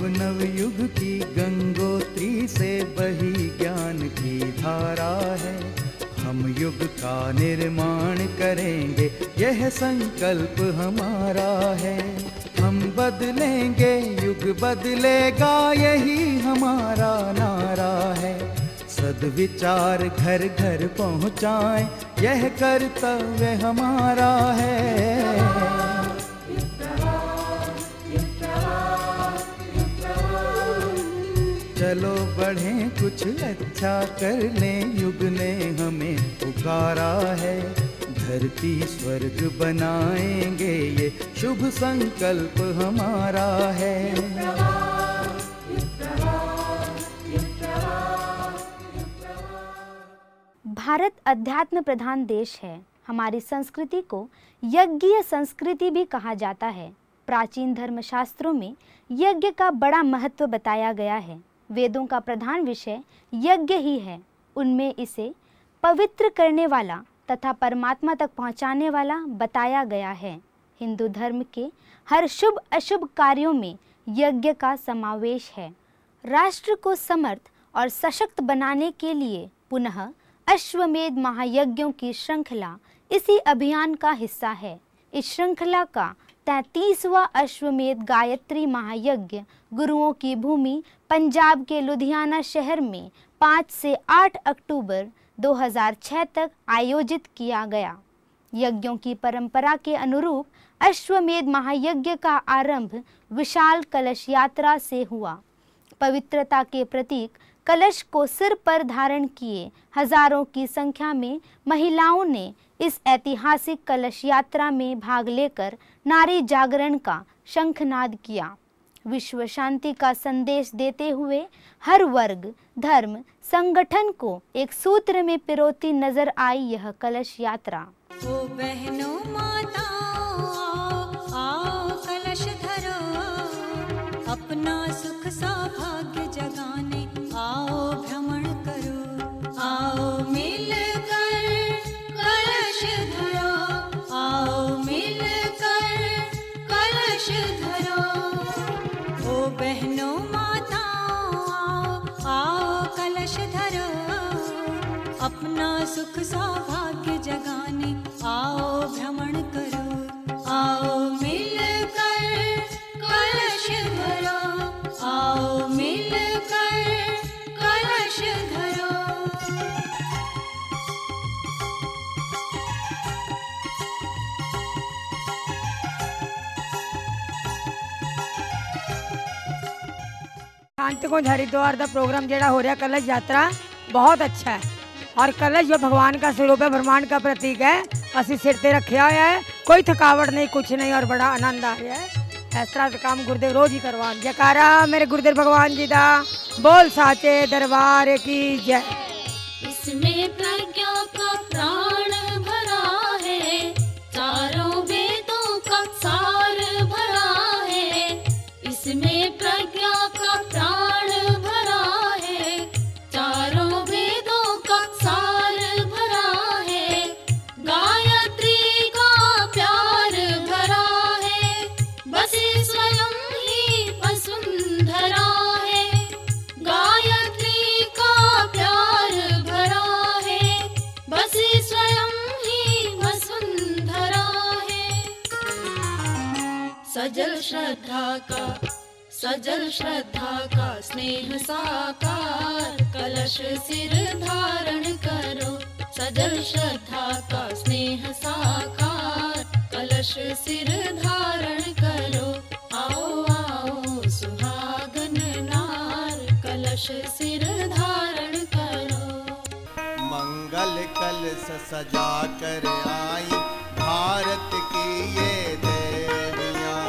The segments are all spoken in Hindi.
नवयुग की गंगोत्री से बही ज्ञान की धारा है। हम युग का निर्माण करेंगे, यह संकल्प हमारा है। हम बदलेंगे, युग बदलेगा, यही हमारा नारा है। सद्विचार घर घर पहुँचाएं, यह कर्तव्य हमारा है। चलो बढ़ें, कुछ अच्छा कर लें, युग ने हमें पुकारा है। धरती स्वर्ग बनाएंगे, ये शुभ संकल्प हमारा है। भारत अध्यात्म प्रधान देश है। हमारी संस्कृति को यज्ञीय संस्कृति भी कहा जाता है। प्राचीन धर्मशास्त्रों में यज्ञ का बड़ा महत्व बताया गया है। वेदों का प्रधान विषय यज्ञ ही है। उनमें इसे पवित्र करने वाला तथा परमात्मा तक पहुंचाने वाला बताया गया है। हिंदू धर्म के हर शुभ अशुभ कार्यों में यज्ञ का समावेश है। राष्ट्र को समर्थ और सशक्त बनाने के लिए पुनः अश्वमेध महायज्ञों की श्रृंखला इसी अभियान का हिस्सा है। इस श्रृंखला का 33वां अश्वमेध गायत्री महायज्ञ गुरुओं की भूमि पंजाब के लुधियाना शहर में 5 से 8 अक्टूबर 2006 तक आयोजित किया गया। यज्ञों की परंपरा के अनुरूप अश्वमेध महायज्ञ का आरंभ विशाल कलश यात्रा से हुआ। पवित्रता के प्रतीक कलश को सिर पर धारण किए हजारों की संख्या में महिलाओं ने इस ऐतिहासिक कलश यात्रा में भाग लेकर नारी जागरण का शंखनाद किया। विश्व शांति का संदेश देते हुए हर वर्ग, धर्म, संगठन को एक सूत्र में पिरोती नजर आई यह कलश यात्रा। ओ बहनों माताओं, आओ कलश धरो, अपना सुख सौभाग्य जगाने आओ भ्रमण करो। आओ मिलकर कलश धरो, आओ मिलकर कलश धरो। ओ बहनों माताओं, आओ कलश धरो, अपना सुख सौभाग्य जगाने आओ भ्रमण करो। आओ मिलकर कलश धरो, आओ मिलकर कलश धरो। शांति कुंज हरिद्वार का प्रोग्राम जेड़ा हो रहा कलश यात्रा बहुत अच्छा है। और कलश जो भगवान का स्वरूप है, ब्रह्मांड का प्रतीक है, असि सिर ते रखा हुआ है। कोई थकावट नहीं, कुछ नहीं, और बड़ा आनंद आ रहा है। इस तरह का काम गुरुदेव रोज ही करवान। जयकारा मेरे गुरुदेव भगवान जी दा, बोल साचे दरबार की जय। इसमें प्रज्ञा का प्राण भरा है, चारों वेदों का सार भरा है। इसमें प्रज्ञा का प्राण भरा है, चारों वेदों का सार भरा है। गायत्री का प्यार भरा है, बसे स्वयं ही वसुंधरा है। गायत्री का प्यार भरा है, बसे स्वयं ही वसुंधरा है। सजल श्रद्धा का स्नेह साकार, कलश सिर धारण करो। सजल श्रद्धा का स्नेह साकार, कलश सिर धारण करो। आओ आओ सुहागन नार, कलश सिर धारण करो। मंगल कलश सजा कर आई भारत की ये देवियां।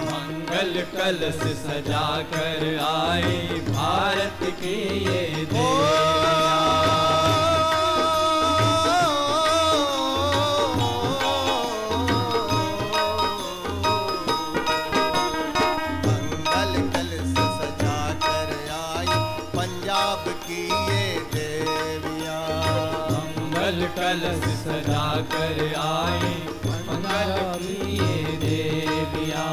मंगल कलश सजा कर आई भारत की ये देवियां। मंगल कलश सजा कर आई पंजाब की ये देवियां। मंगल कलश सजा कर आई पंजाब की ये देवियां।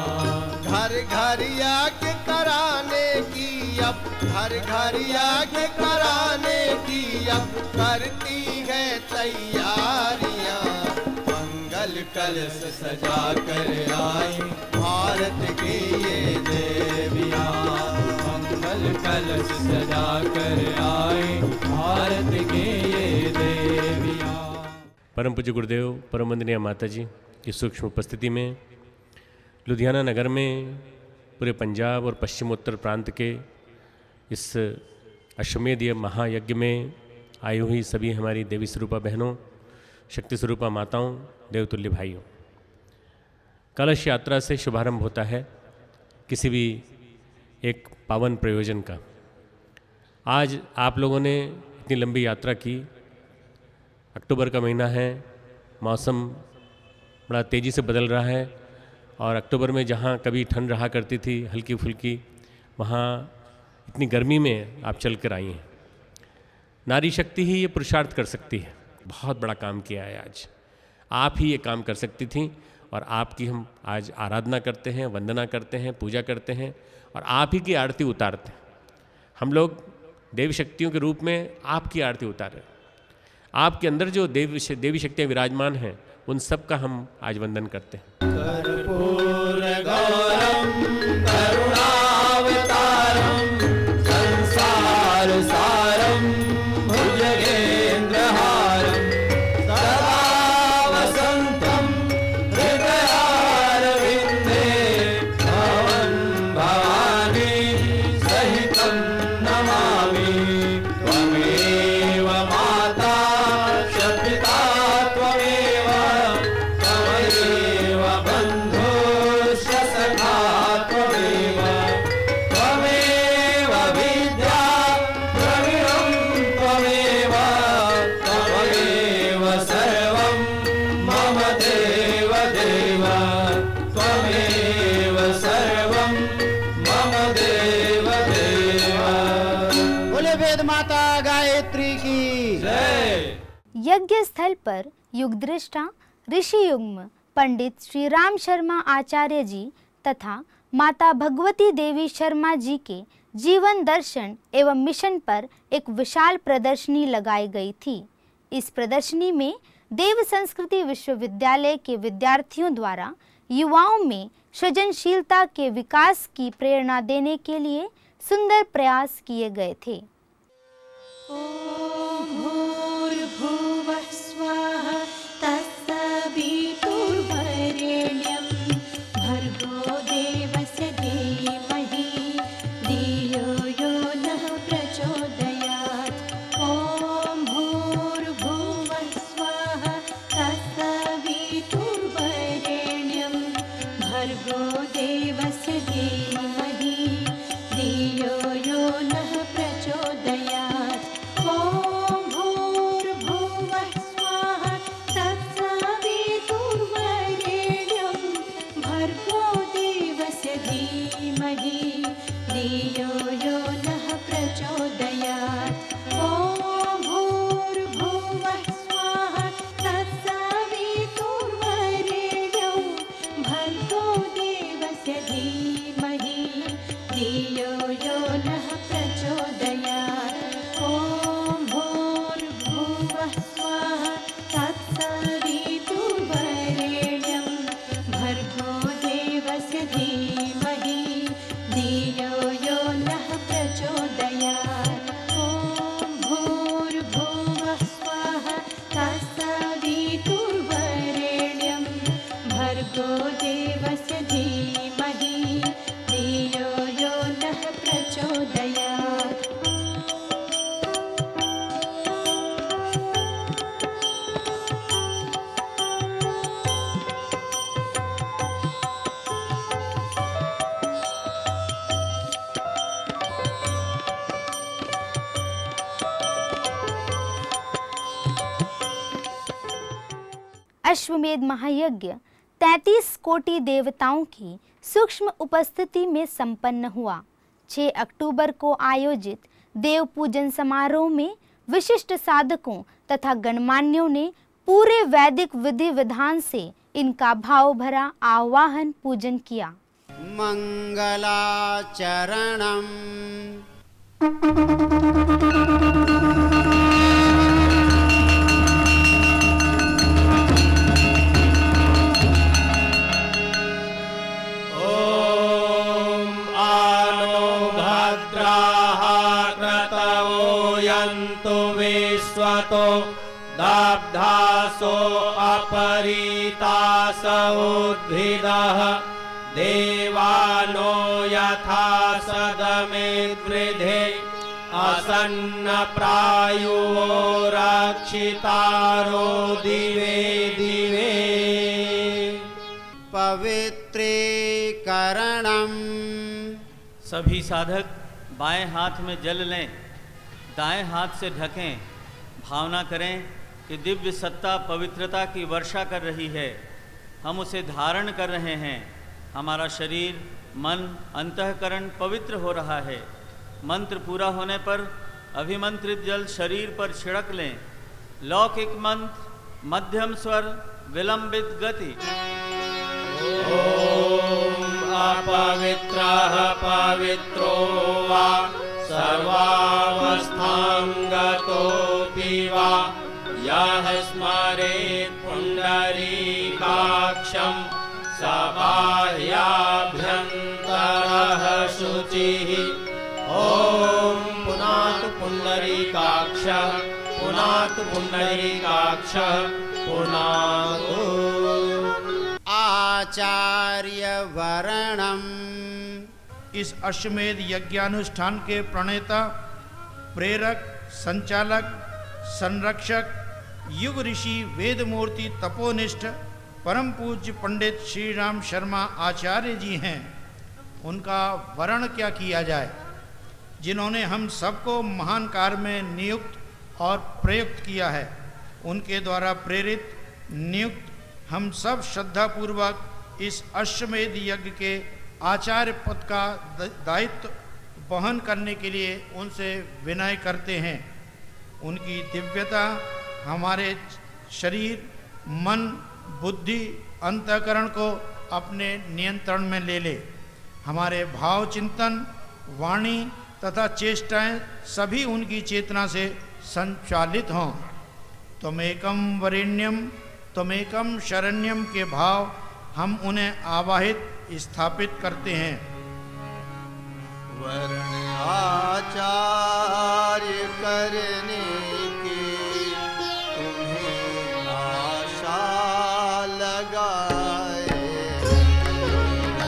घर घर यज्ञ कराने की अब, घर घर यज्ञ कराने की अब करती है तैयारियां। मंगल कलश सजा कर आई भारत की ये देवियां। मंगल कलश सजा कर आई भारत की ये देवियां। परम पूज्य गुरुदेव, परम वंदनीय माता जी की सूक्ष्म उपस्थिति में लुधियाना नगर में पूरे पंजाब और पश्चिमोत्तर प्रांत के इस अश्वमेध महायज्ञ में आई हुई सभी हमारी देवी स्वरूपा बहनों, शक्ति स्वरूपा माताओं, देवतुल्य भाइयों, कलश यात्रा से शुभारंभ होता है किसी भी एक पावन प्रयोजन का। आज आप लोगों ने इतनी लंबी यात्रा की, अक्टूबर का महीना है, मौसम बड़ा तेज़ी से बदल रहा है और अक्टूबर में जहाँ कभी ठंड रहा करती थी हल्की फुल्की, वहाँ इतनी गर्मी में आप चल कर आई हैं। नारी शक्ति ही ये पुरुषार्थ कर सकती है। बहुत बड़ा काम किया है आज, आप ही ये काम कर सकती थी और आपकी हम आज आराधना करते हैं, वंदना करते हैं, पूजा करते हैं और आप ही की आरती उतारते हैं। हम लोग देवी शक्तियों के रूप में आपकी आरती उतारें। आपके अंदर जो देवी शक्तियाँ विराजमान हैं उन सब का हम आज वंदन करते हैं। कर्पूर गौरम करुणावतारम संसार सारम भुजगेन्द्रहारम सदा वसंतम हृदयारविंदे भवं भवानी सहितं नमामि। त्वमेव माता शपिता त्वमेव त्वमेव बन्धुश्च सखा त्वमेव त्वमेव विद्या द्रविणं त्वमेव त्वमेव सर्वं मम देव देव त्वमेव सर्वं मम देव देव। बोले वेद माता गायत्री की जय। यज्ञ स्थल पर युगदृष्टा ऋषि युग्म पंडित श्री राम शर्मा आचार्य जी तथा माता भगवती देवी शर्मा जी के जीवन दर्शन एवं मिशन पर एक विशाल प्रदर्शनी लगाई गई थी। इस प्रदर्शनी में देव संस्कृति विश्वविद्यालय के विद्यार्थियों द्वारा युवाओं में सृजनशीलता के विकास की प्रेरणा देने के लिए सुंदर प्रयास किए गए थे। ॐ भूर्भुवः स्वः तत्सवितुर्वरेण्यं भर्गो देवस्य धीमहि धियो यो नः प्रचोदयात्। ॐ भूर्भुवः स्वः तत्सवितुर्वरेण्यं भर्गो देवस्य धीमहि धियो यो नः प्रचोदयात्। ॐ भूर्भुवः स्वः तत्सवितुर्वरेण्यं भर्गो देवस्य धीमहि धियो यो नः प्रचोदयात्। ॐ भूर्भुवः स्वः तत्सवितुर्वरेण्यं भर्गो देवस्य धीमहि धियो यो नः प्रचोदयात्। ॐ भूर्भुवः स्वः तत्सवितुर्वरेण्यं भर्गो देवस्य धीमहि धियो यो नः प्रचोदयात्। ॐ भूर्भुवः स्वः तत्सवितुर्वरेण्यं भर्गो देवस्य धीमहि धियो यो नः प्रचोदयात्। अश्वमेध महायज्ञ 33 कोटि देवताओं की सूक्ष्म उपस्थिति में संपन्न हुआ। 6 अक्टूबर को आयोजित देव पूजन समारोह में विशिष्ट साधकों तथा गणमान्यों ने पूरे वैदिक विधि विधान से इनका भाव भरा आवाहन पूजन किया। मङ्गलाचरणम्। विश्वतो दब्धासो अपरीतास उद्भिदः देवानो यथा सदमेद्वृधे असन्नप्रायो रक्षितारो दिवे दिवे। पवित्रीकरणम्। सभी साधक बाएं हाथ में जल लें, दाएं हाथ से ढकें, भावना करें कि दिव्य सत्ता पवित्रता की वर्षा कर रही है। हम उसे धारण कर रहे हैं। हमारा शरीर, मन, अंतःकरण पवित्र हो रहा है। मंत्र पूरा होने पर अभिमंत्रित जल शरीर पर छिड़क लें। लौकिक मंत्र, मध्यम स्वर, विलंबित गति। ओम अपवित्रः पवित्रो वा सर्वावस्थां गतोऽपि वा यः स्मरेत् पुण्डरीकाक्षं स बाह्याभ्यन्तरः शुचिः। ॐ पुनातु पुण्डरीकाक्षः, पुनातु पुण्डरीकाक्षः, पुनातु। आचार्यवरणम्। इस अश्वमेध यज्ञानुष्ठान के प्रणेता, प्रेरक, संचालक, संरक्षक, युग ऋषि, वेदमूर्ति, तपोनिष्ठ, परम पूज्य पंडित श्री राम शर्मा आचार्य जी हैं। उनका वरण क्या किया जाए, जिन्होंने हम सबको महान कार्य में नियुक्त और प्रयुक्त किया है। उनके द्वारा प्रेरित, नियुक्त हम सब श्रद्धापूर्वक इस अश्वमेध यज्ञ के आचार्य पद का दायित्व वहन करने के लिए उनसे विनय करते हैं। उनकी दिव्यता हमारे शरीर, मन, बुद्धि, अंतःकरण को अपने नियंत्रण में ले ले। हमारे भाव, चिंतन, वाणी तथा चेष्टाएं सभी उनकी चेतना से संचालित हों। त्वमेकं वरेण्यम, त्वमेकं शरण्यम के भाव हम उन्हें आवाहित स्थापित करते हैं। वर्ण आचार्य करने की तुम्हें आशा लगाए।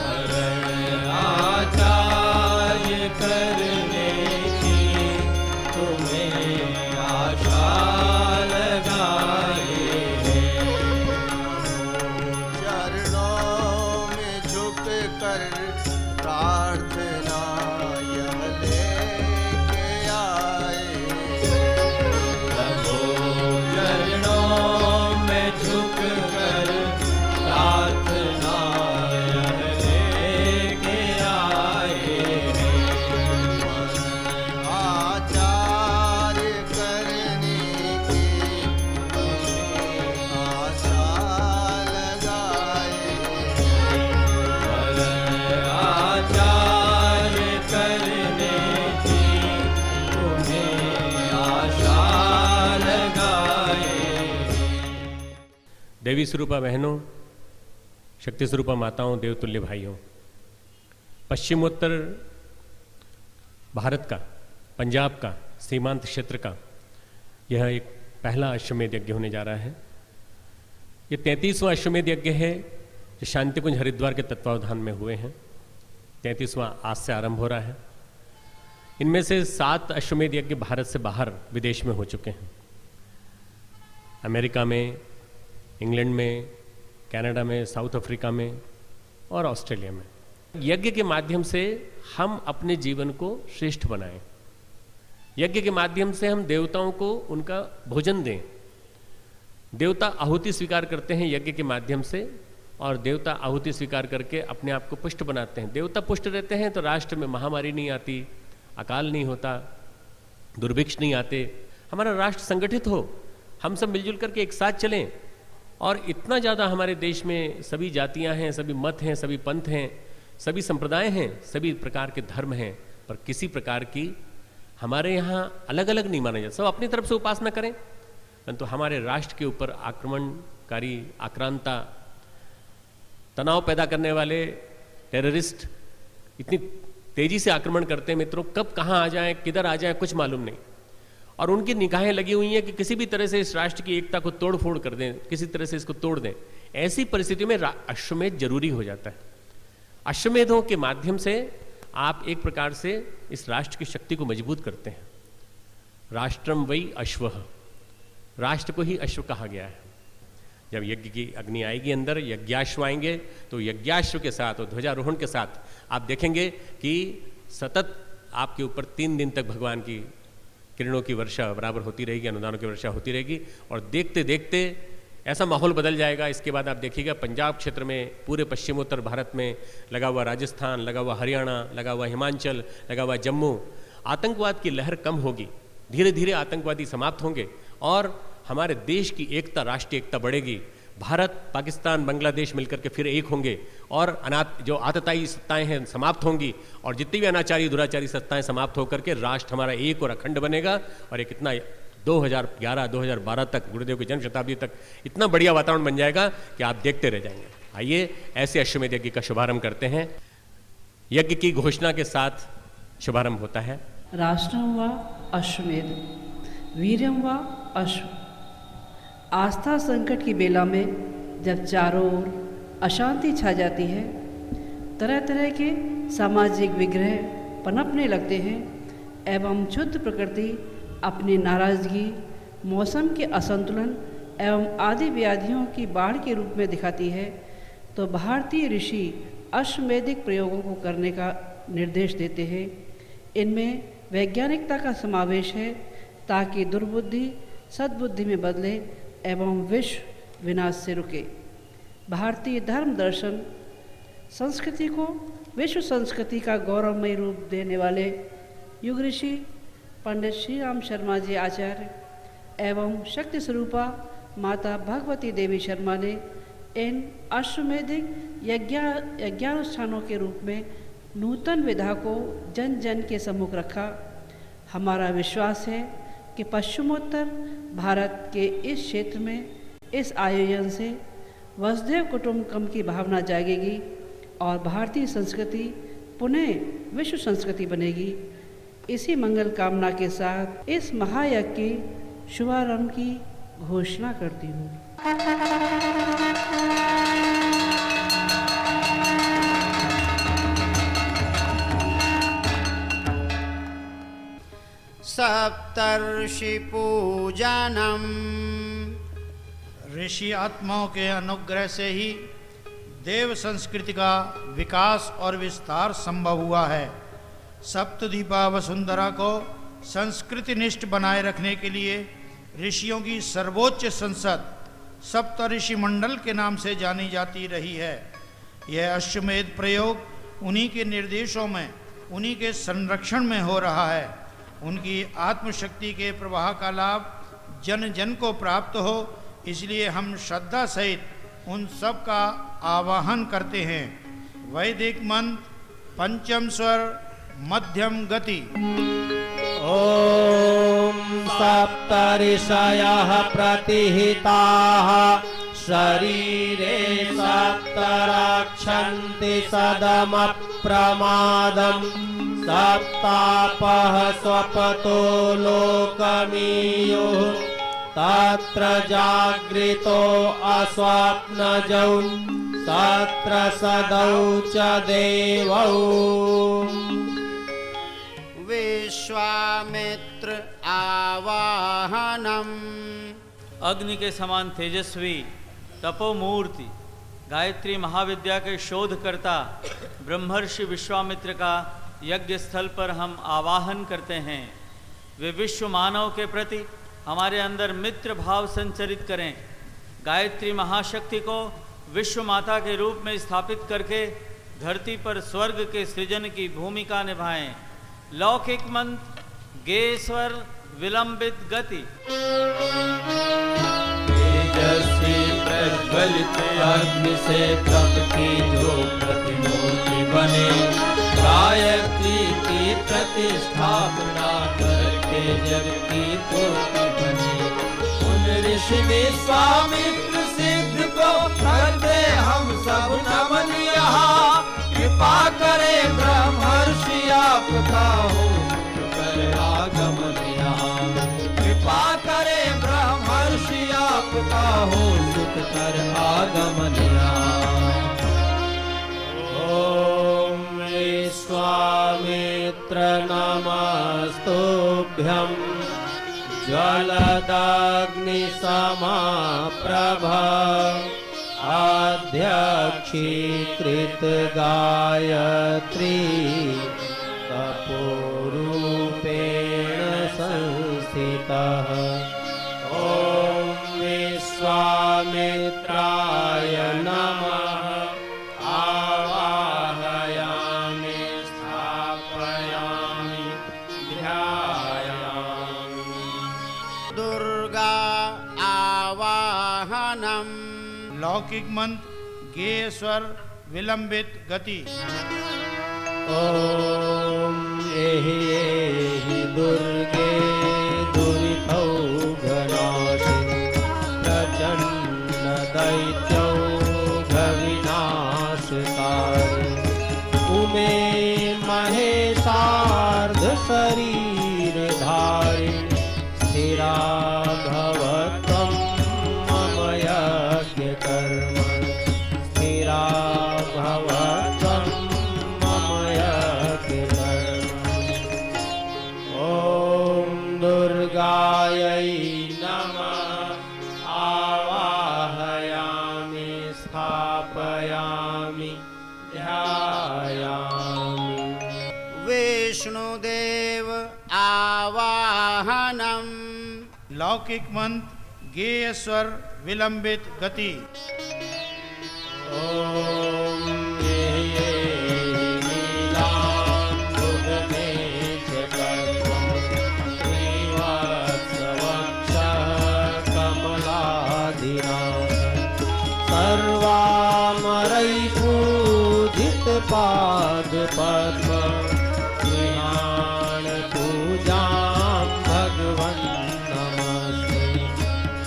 वर्ण आचार्य करने की तुम्हें आशा लगाए। प्रार्थना यह लेके आए। प्रभु चरणों में झुक कर प्रार्थना यह लेके आए। आचार्य करने की आशा लगाए। आचार्य करने की तुम्हें आशा लगाए। देवी स्वरूपा बहनों, शक्ति स्वरूपा माताओं, देवतुल्य भाइयों, पश्चिमोत्तर भारत का, पंजाब का, सीमांत क्षेत्र का यह एक पहला अश्वमेध यज्ञ होने जा रहा है। ये 33वां अश्वमेध यज्ञ है जो शांतिकुंज हरिद्वार के तत्वावधान में हुए हैं। 33वां आज से आरंभ हो रहा है। इनमें से 7 अश्वमेध यज्ञ भारत से बाहर विदेश में हो चुके हैं। अमेरिका में, इंग्लैंड में, कनाडा में, साउथ अफ्रीका में और ऑस्ट्रेलिया में। यज्ञ के माध्यम से हम अपने जीवन को श्रेष्ठ बनाएं। यज्ञ के माध्यम से हम देवताओं को उनका भोजन दें। देवता आहुति स्वीकार करते हैं यज्ञ के माध्यम से, और देवता आहुति स्वीकार करके अपने आप को पुष्ट बनाते हैं। देवता पुष्ट रहते हैं तो राष्ट्र में महामारी नहीं आती, अकाल नहीं होता, दुर्भिक्ष नहीं आते, हमारा राष्ट्र संगठित हो, हम सब मिलजुल करके एक साथ चलें। और इतना ज़्यादा हमारे देश में सभी जातियां हैं, सभी मत हैं, सभी पंथ हैं सभी संप्रदाय हैं, सभी प्रकार के धर्म हैं, पर किसी प्रकार की हमारे यहाँ अलग अलग नहीं माना जाता। सब अपनी तरफ से उपासना करें, परंतु हमारे राष्ट्र के ऊपर आक्रमणकारी, आक्रांता, तनाव पैदा करने वाले टेररिस्ट इतनी तेजी से आक्रमण करते हैं मित्रों, कब कहाँ आ जाएं, किधर आ जाएं, कुछ मालूम नहीं। और उनकी निगाहें लगी हुई हैं कि किसी भी तरह से इस राष्ट्र की एकता को तोड़ फोड़ कर दें, किसी तरह से इसको तोड़ दें। ऐसी परिस्थिति में अश्वमेध जरूरी हो जाता है। अश्वमेधों के माध्यम से आप एक प्रकार से इस राष्ट्र की शक्ति को मजबूत करते हैं। राष्ट्रम वही अश्वः, राष्ट्र को ही अश्व कहा गया है। जब यज्ञ की अग्नि आएगी अंदर, यज्ञाश्व आएंगे, तो यज्ञाश्व के साथ और ध्वजारोहण के साथ आप देखेंगे कि सतत आपके ऊपर 3 दिन तक भगवान की किरणों की वर्षा बराबर होती रहेगी, अनुदानों की वर्षा होती रहेगी। और देखते देखते ऐसा माहौल बदल जाएगा। इसके बाद आप देखिएगा पंजाब क्षेत्र में, पूरे पश्चिमोत्तर भारत में लगा हुआ राजस्थान, लगा हुआ हरियाणा, लगा हुआ हिमाचल, लगा हुआ जम्मू, आतंकवाद की लहर कम होगी। धीरे धीरे आतंकवादी समाप्त होंगे और हमारे देश की एकता, राष्ट्रीय एकता बढ़ेगी। भारत, पाकिस्तान, बांग्लादेश मिलकर के फिर एक होंगे और जो आतताई सत्ताएं हैं समाप्त होंगी और जितनी भी अनाचारी दुराचारी सत्ताएं समाप्त होकर के राष्ट्र हमारा एक और अखंड बनेगा। और एक इतना 2011-2012 तक, गुरुदेव की जन्म शताब्दी तक इतना बढ़िया वातावरण बन जाएगा कि आप देखते रह जाएंगे। आइए ऐसे अश्वमेध यज्ञ का शुभारंभ करते हैं। यज्ञ की घोषणा के साथ शुभारंभ होता है। राष्ट्रम व अश्वमेध, वीर्यम व अश्व। आस्था संकट की बेला में जब चारों ओर अशांति छा जाती है, तरह तरह के सामाजिक विग्रह पनपने लगते हैं एवं क्षुद्र प्रकृति अपनी नाराजगी, मौसम के असंतुलन एवं आदि व्याधियों की बाढ़ के रूप में दिखाती है, तो भारतीय ऋषि अश्वमेधिक प्रयोगों को करने का निर्देश देते हैं। इनमें वैज्ञानिकता का समावेश है ताकि दुर्बुद्धि सद्बुद्धि में बदले एवं विश्व विनाश से रुके। भारतीय धर्म दर्शन संस्कृति को विश्व संस्कृति का गौरवमय रूप देने वाले युग ऋषि पंडित श्री राम शर्मा जी आचार्य एवं शक्ति स्वरूपा माता भगवती देवी शर्मा ने इन अश्वमेधिक यज्ञानुष्ठानों के रूप में नूतन विधा को जन जन के सम्मुख रखा। हमारा विश्वास है कि पश्चिमोत्तर भारत के इस क्षेत्र में इस आयोजन से वसुधैव कुटुंबकम की भावना जागेगी और भारतीय संस्कृति पुनः विश्व संस्कृति बनेगी। इसी मंगल कामना के साथ इस महायज्ञ के शुभारंभ की घोषणा करती हूँ। सप्तर्षि पूजनम। ऋषि आत्माओं के अनुग्रह से ही देव संस्कृति का विकास और विस्तार संभव हुआ है। सप्तद्वीपा वसुंधरा को संस्कृतिनिष्ठ बनाए रखने के लिए ऋषियों की सर्वोच्च संसद सप्तऋषि मंडल के नाम से जानी जाती रही है। यह अश्वमेध प्रयोग उन्हीं के निर्देशों में, उन्हीं के संरक्षण में हो रहा है। उनकी आत्मशक्ति के प्रवाह का लाभ जन जन को प्राप्त हो, इसलिए हम श्रद्धा सहित उन सब का आवाहन करते हैं। वैदिक मंत्र पंचम स्वर मध्यम गति। ओम सप्तऋषयः प्रतिहिताः शरीरे सप्त रक्षन्ति सदमप्रमादम् सप्तापः स्वपतो लोकमीयुः तत्र जागृतो अस्वप्नजौ तत्र सदौ च देवौ। विश्वामित्र आवाहनम। अग्नि के समान तेजस्वी तपोमूर्ति गायत्री महाविद्या के शोधकर्ता ब्रह्मर्षि विश्वामित्र का यज्ञ स्थल पर हम आवाहन करते हैं। वे विश्व मानव के प्रति हमारे अंदर मित्र भाव संचरित करें। गायत्री महाशक्ति को विश्व माता के रूप में स्थापित करके धरती पर स्वर्ग के सृजन की भूमिका निभाएं। लौकिक मंत्र गेस्वर विलंबित गति। तेजस्वी प्रज्वलित गलित अग्नि से तप की जो प्रतिमूर्ति बने, गायत्री की प्रतिष्ठापना करके जग की पूर्ति बनी। उन ऋषि विश्वामित्र सिद्ध को करते हम सब नमन यहाँ, कृपा करे ब्रह्मर्षि आपका हो कर आगमन यहाँ, कृपा करे ब्रह्मर्षि आपका हो सुख कर आगमन यहाँ। ओम विश्वामित्र नमस्तुभ्यं ज्वलदाग्नि समाप्रभा, आध्यक्षीकृत गायत्री तपोरूपेण संस्थितः। ओम विश्वामित्राय नमः, आवाहयामि स्थापयामि ध्यायामि। दुर्गा आवाहनम। लौकिक मंत्र गेय स्वर विलंबित गति। ओम एहि एहि दुर्गे दुरितौघनाशिनी, प्रचंड दैत्यौघविनाशकारि, उमे महेशार्ध शरीरधारि, स्थिरा भवत्वं मम यज्ञकर्म, स्थिरा भवत्वं मम यज्ञकर्म। ॐ दुर्गायै नमः, आवाहयामि स्थापयामि ध्यायामि। विष्णुदेव आवाहनम। लौकिक मंत्र गेय स्वर विलंबित गति। ओम एहि नीलाम्बुदमेघकल्पं, श्रीवत्सवक्षः कमलाधिनाथ, सर्वामरैपूजितपादपद्म, गृहाण पूजां भगवन् नमस्ते,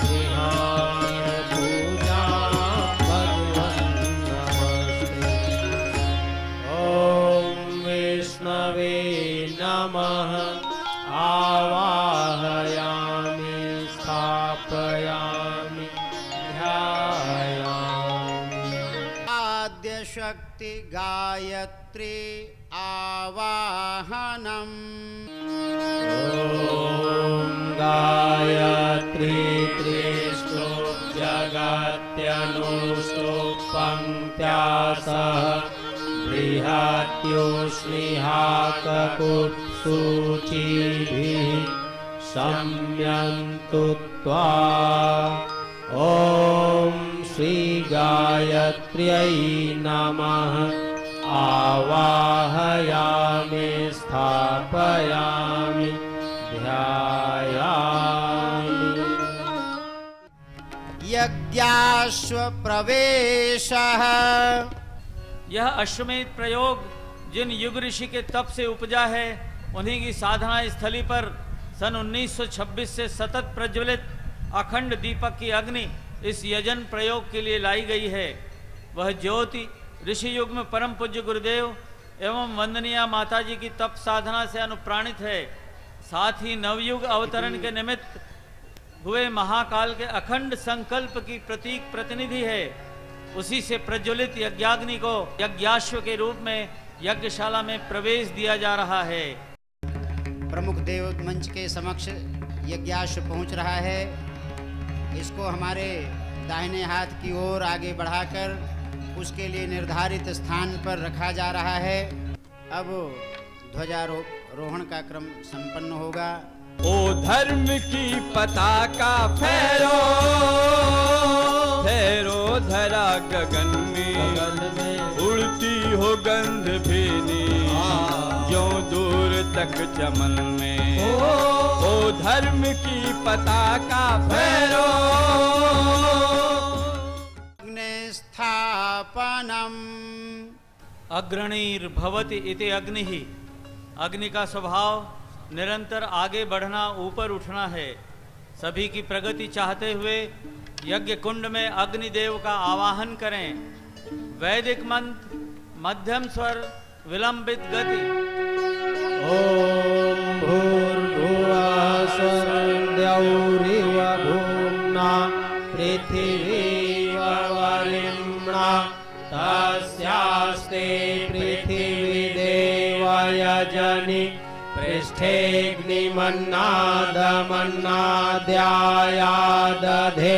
गृहाण पूजां भगवन् नमस्ते। ॐ विष्णवे नमः, आवाहयामि स्थापयामि ध्यायामि। आद्य शक्ति गायत्री आवाहनम। ॐ गायत्री त्रिस्तोप जगत्यनुस्तोप पंक्त्या सह, बृहत्युष्णिहाककुत्सूचिभिः शम्यन्तु त्वा। ॐ श्री गायत्र्यै नमः, आवाहयामि स्थापयामि ध्यायामि। यज्ञाश्व प्रवेशः। यह अश्वमेध प्रयोग जिन युग ऋषि के तप से उपजा है, उन्हीं की साधना स्थली पर सन 1926 से सतत प्रज्वलित अखंड दीपक की अग्नि इस यजन प्रयोग के लिए लाई गई है। वह ज्योति ऋषि युग में परम पूज्य गुरुदेव एवं वंदनीय माता जी की तप साधना से अनुप्राणित है। साथ ही नवयुग अवतरण के निमित्त हुए महाकाल के अखंड संकल्प की प्रतीक प्रतिनिधि है। उसी से प्रज्वलित यज्ञाग्नि को यज्ञाश्व के रूप में यज्ञशाला में प्रवेश दिया जा रहा है। प्रमुख देव मंच के समक्ष यज्ञाश्व पहुंच रहा है। इसको हमारे दाहिने हाथ की ओर आगे बढ़ाकर उसके लिए निर्धारित स्थान पर रखा जा रहा है। अब ध्वजारोहण का क्रम संपन्न होगा। ओ धर्म की पताका फहरो, ठहरो धरा गगन में, उड़ती हो गंध भेदी जो दूर तक चमन में। ओ धर्म की पताका फहरो। तापनम्। अग्रणीर्भवति इति अग्निः। अग्नि का स्वभाव निरंतर आगे बढ़ना, ऊपर उठना है। सभी की प्रगति चाहते हुए यज्ञ कुंड में अग्निदेव का आवाहन करें। वैदिक मंत्र मध्यम स्वर विलंबित गति। ओम भूर्भुवः स्वः भूम्ना पृथिवीव वरिम्णा तस्यास्ते पृथिवी देवयजनि पृष्ठेऽग्निमन्नादमन्नाद्यायादधे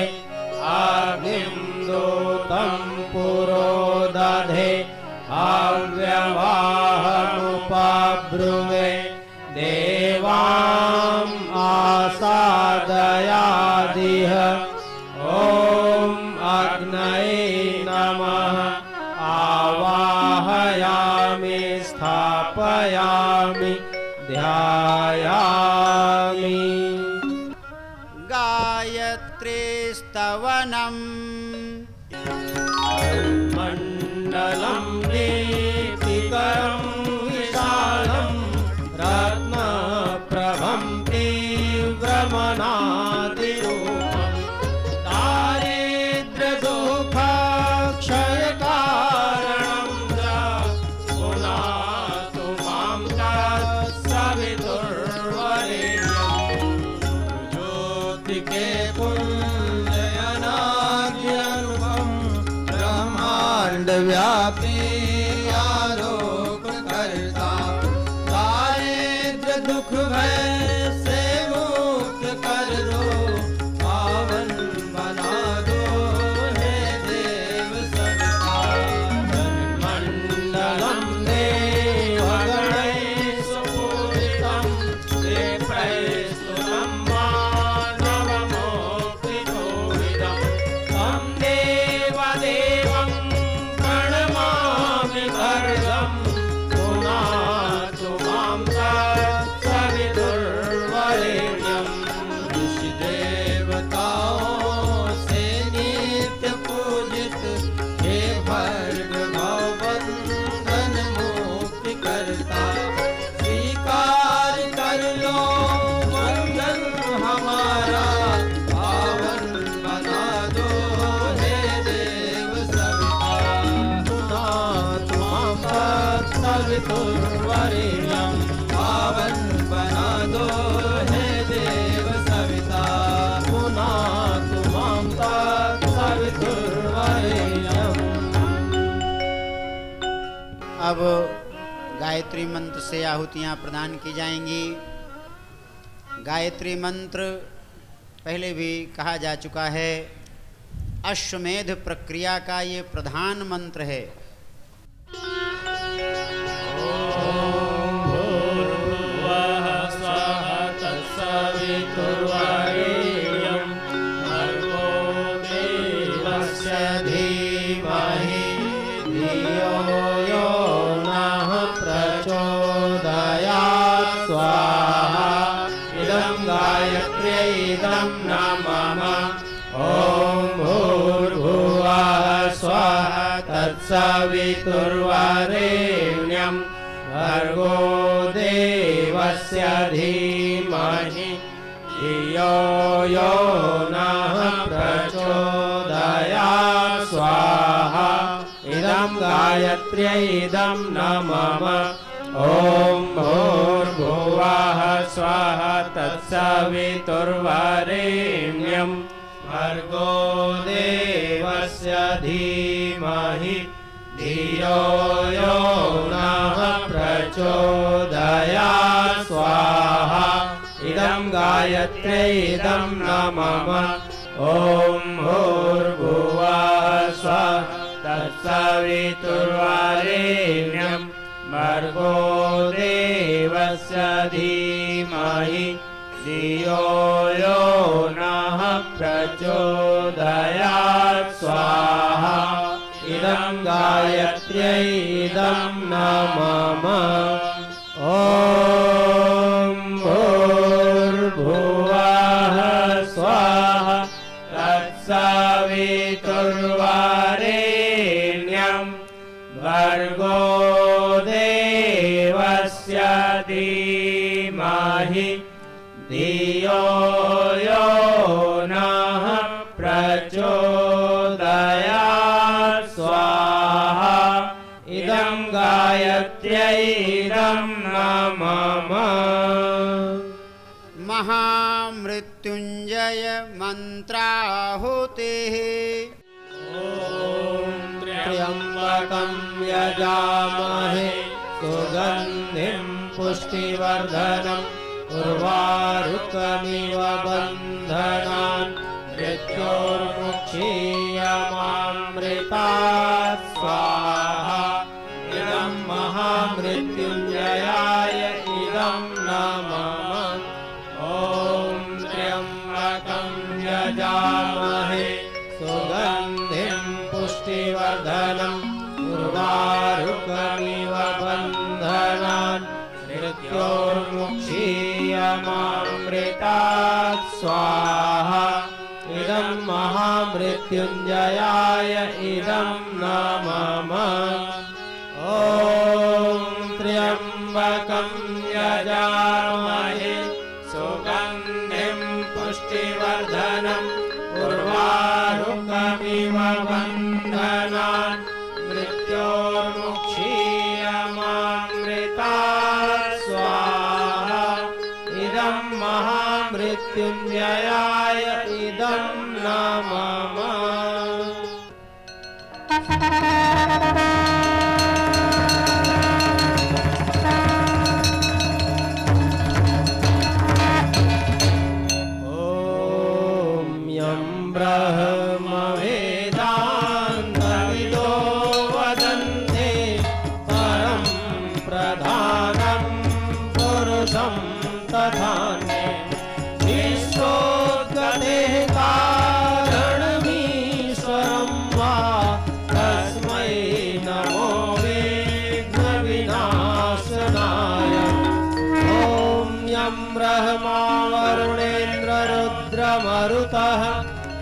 अग्निं दूतं पुरोदधे अव्यवाहमुपब्रुवे देवाम् आसादयादिह। ॐ अग्नये नमः आवाहयामि स्थापयामि ध्यायामि। गायत्री स्तवनम्। मण्डलं दीप्तिकरं विशालं रत्नप्रभं तीव्रमनादिरूपं दारिद्र्यदुःखक्षयकारणं च पुनातु मां तत्सवितुर्वरेण्यं ज्योतिके पुञ्जयनाद्यनुपं ब्रह्माण्डव्यापी आलोककर्ता दारिद्र्य दुख भय से मुक्त कर दो पावन बना दो हे देव सविता। मण्डलं देवगणैः सुपूजितं विप्रस्तुतं मानवमोक्षितोविदं तं देवदेवं प्रणमामि भर्गं पुनातु मां तत्सवितुर्वरेण्यं। ऋषिदेवताओं से नित्य पूजित हे भर्ग भवबंधन मुक्ति करता स्वीकार कर लो वंदन हमारा पावन बना दो हे देव सविता। पुनातु मां तत्सवितुर्वरेण्यं पावन बना दो हे देव सविता। पुनातु मां तत्सवितुर्वरेण्यम्। अब गायत्री मंत्र से आहुतियाँ प्रदान की जाएंगी। गायत्री मंत्र पहले भी कहा जा चुका है, अश्वमेध प्रक्रिया का ये प्रधान मंत्र है। तत्सवितुर्वरेण्यं भर्गो देवस्य धीमहि धियो यो नः प्रचोदयात्। स्वाहा इदं गायत्र्यै इदं नमः। ॐ भूर्भुवः स्वः तत्सवितुर्वरेण्यं भर्गो देवस्य धीमहि धियो यो नः प्रचोदयात्। स्वाहा इदं गायत्र्यै इदं नमः। ॐ भूर्भुवः स्वः तत्सवितुर्वरेण्यं भर्गो देवस्य धीमहि धियो यो नः प्रचोदयात्। स्वाहा इदं गायत्र्यै इदं नमः। ॐ भूर्भुवः स्वः तत्सवितुर्वरेण्यं भर्गो देवस्य धीमहि धियो यो नः प्रचोदयात्। स्वाहा इदं गायत्र्यै इदं नमः। ॐ भूर्भुवः स्वः तत्सवितुर्वरेण्यं भर्गो देवस्य धीमहि धियो यो नः प्रचोदयात् स्वाहा इदं गायत्र्यै इदं नमः। महामृत्युंजय मंत्राहुतिः। त्र्यंबकं यजामहे सुगन्धिं पुष्टिवर्धनम् उर्वारुकमिव बन्धनान् मृत्योर्मुक्षीयमामृतात् स्वाहा इदं महामृत्युंजयाय इदं नमः। ॐ त्र्यंबकं यजामहे सुगन्धिं पुष्टिवर्धनम् उर्वारुकमिव बन्धनान् मृत्योर्मुक्षीयमामृतात् स्वाहा इदं महामृत्युंजयाय इदं नमः। ॐ त्र्यंबकं यजामहे सुगन्धिं पुष्टिवर्धनम् उर्वारुकमिव बन्धनान् मृत्योर्मुक्षीयमामृतात् स्वाहा इदं महामृत्युंजयाय इदं नमः। ब्रह्मवेदान्तविदो वदन्ते परं प्रधानं पुरुषं तथान्यं विश्वोद्गतेः कारणमीश्वरं वा तस्मै नमो विघ्नविनाशनाय। ॐ यं ब्रह्मा वरुणेन्द्ररुद्रमरुतः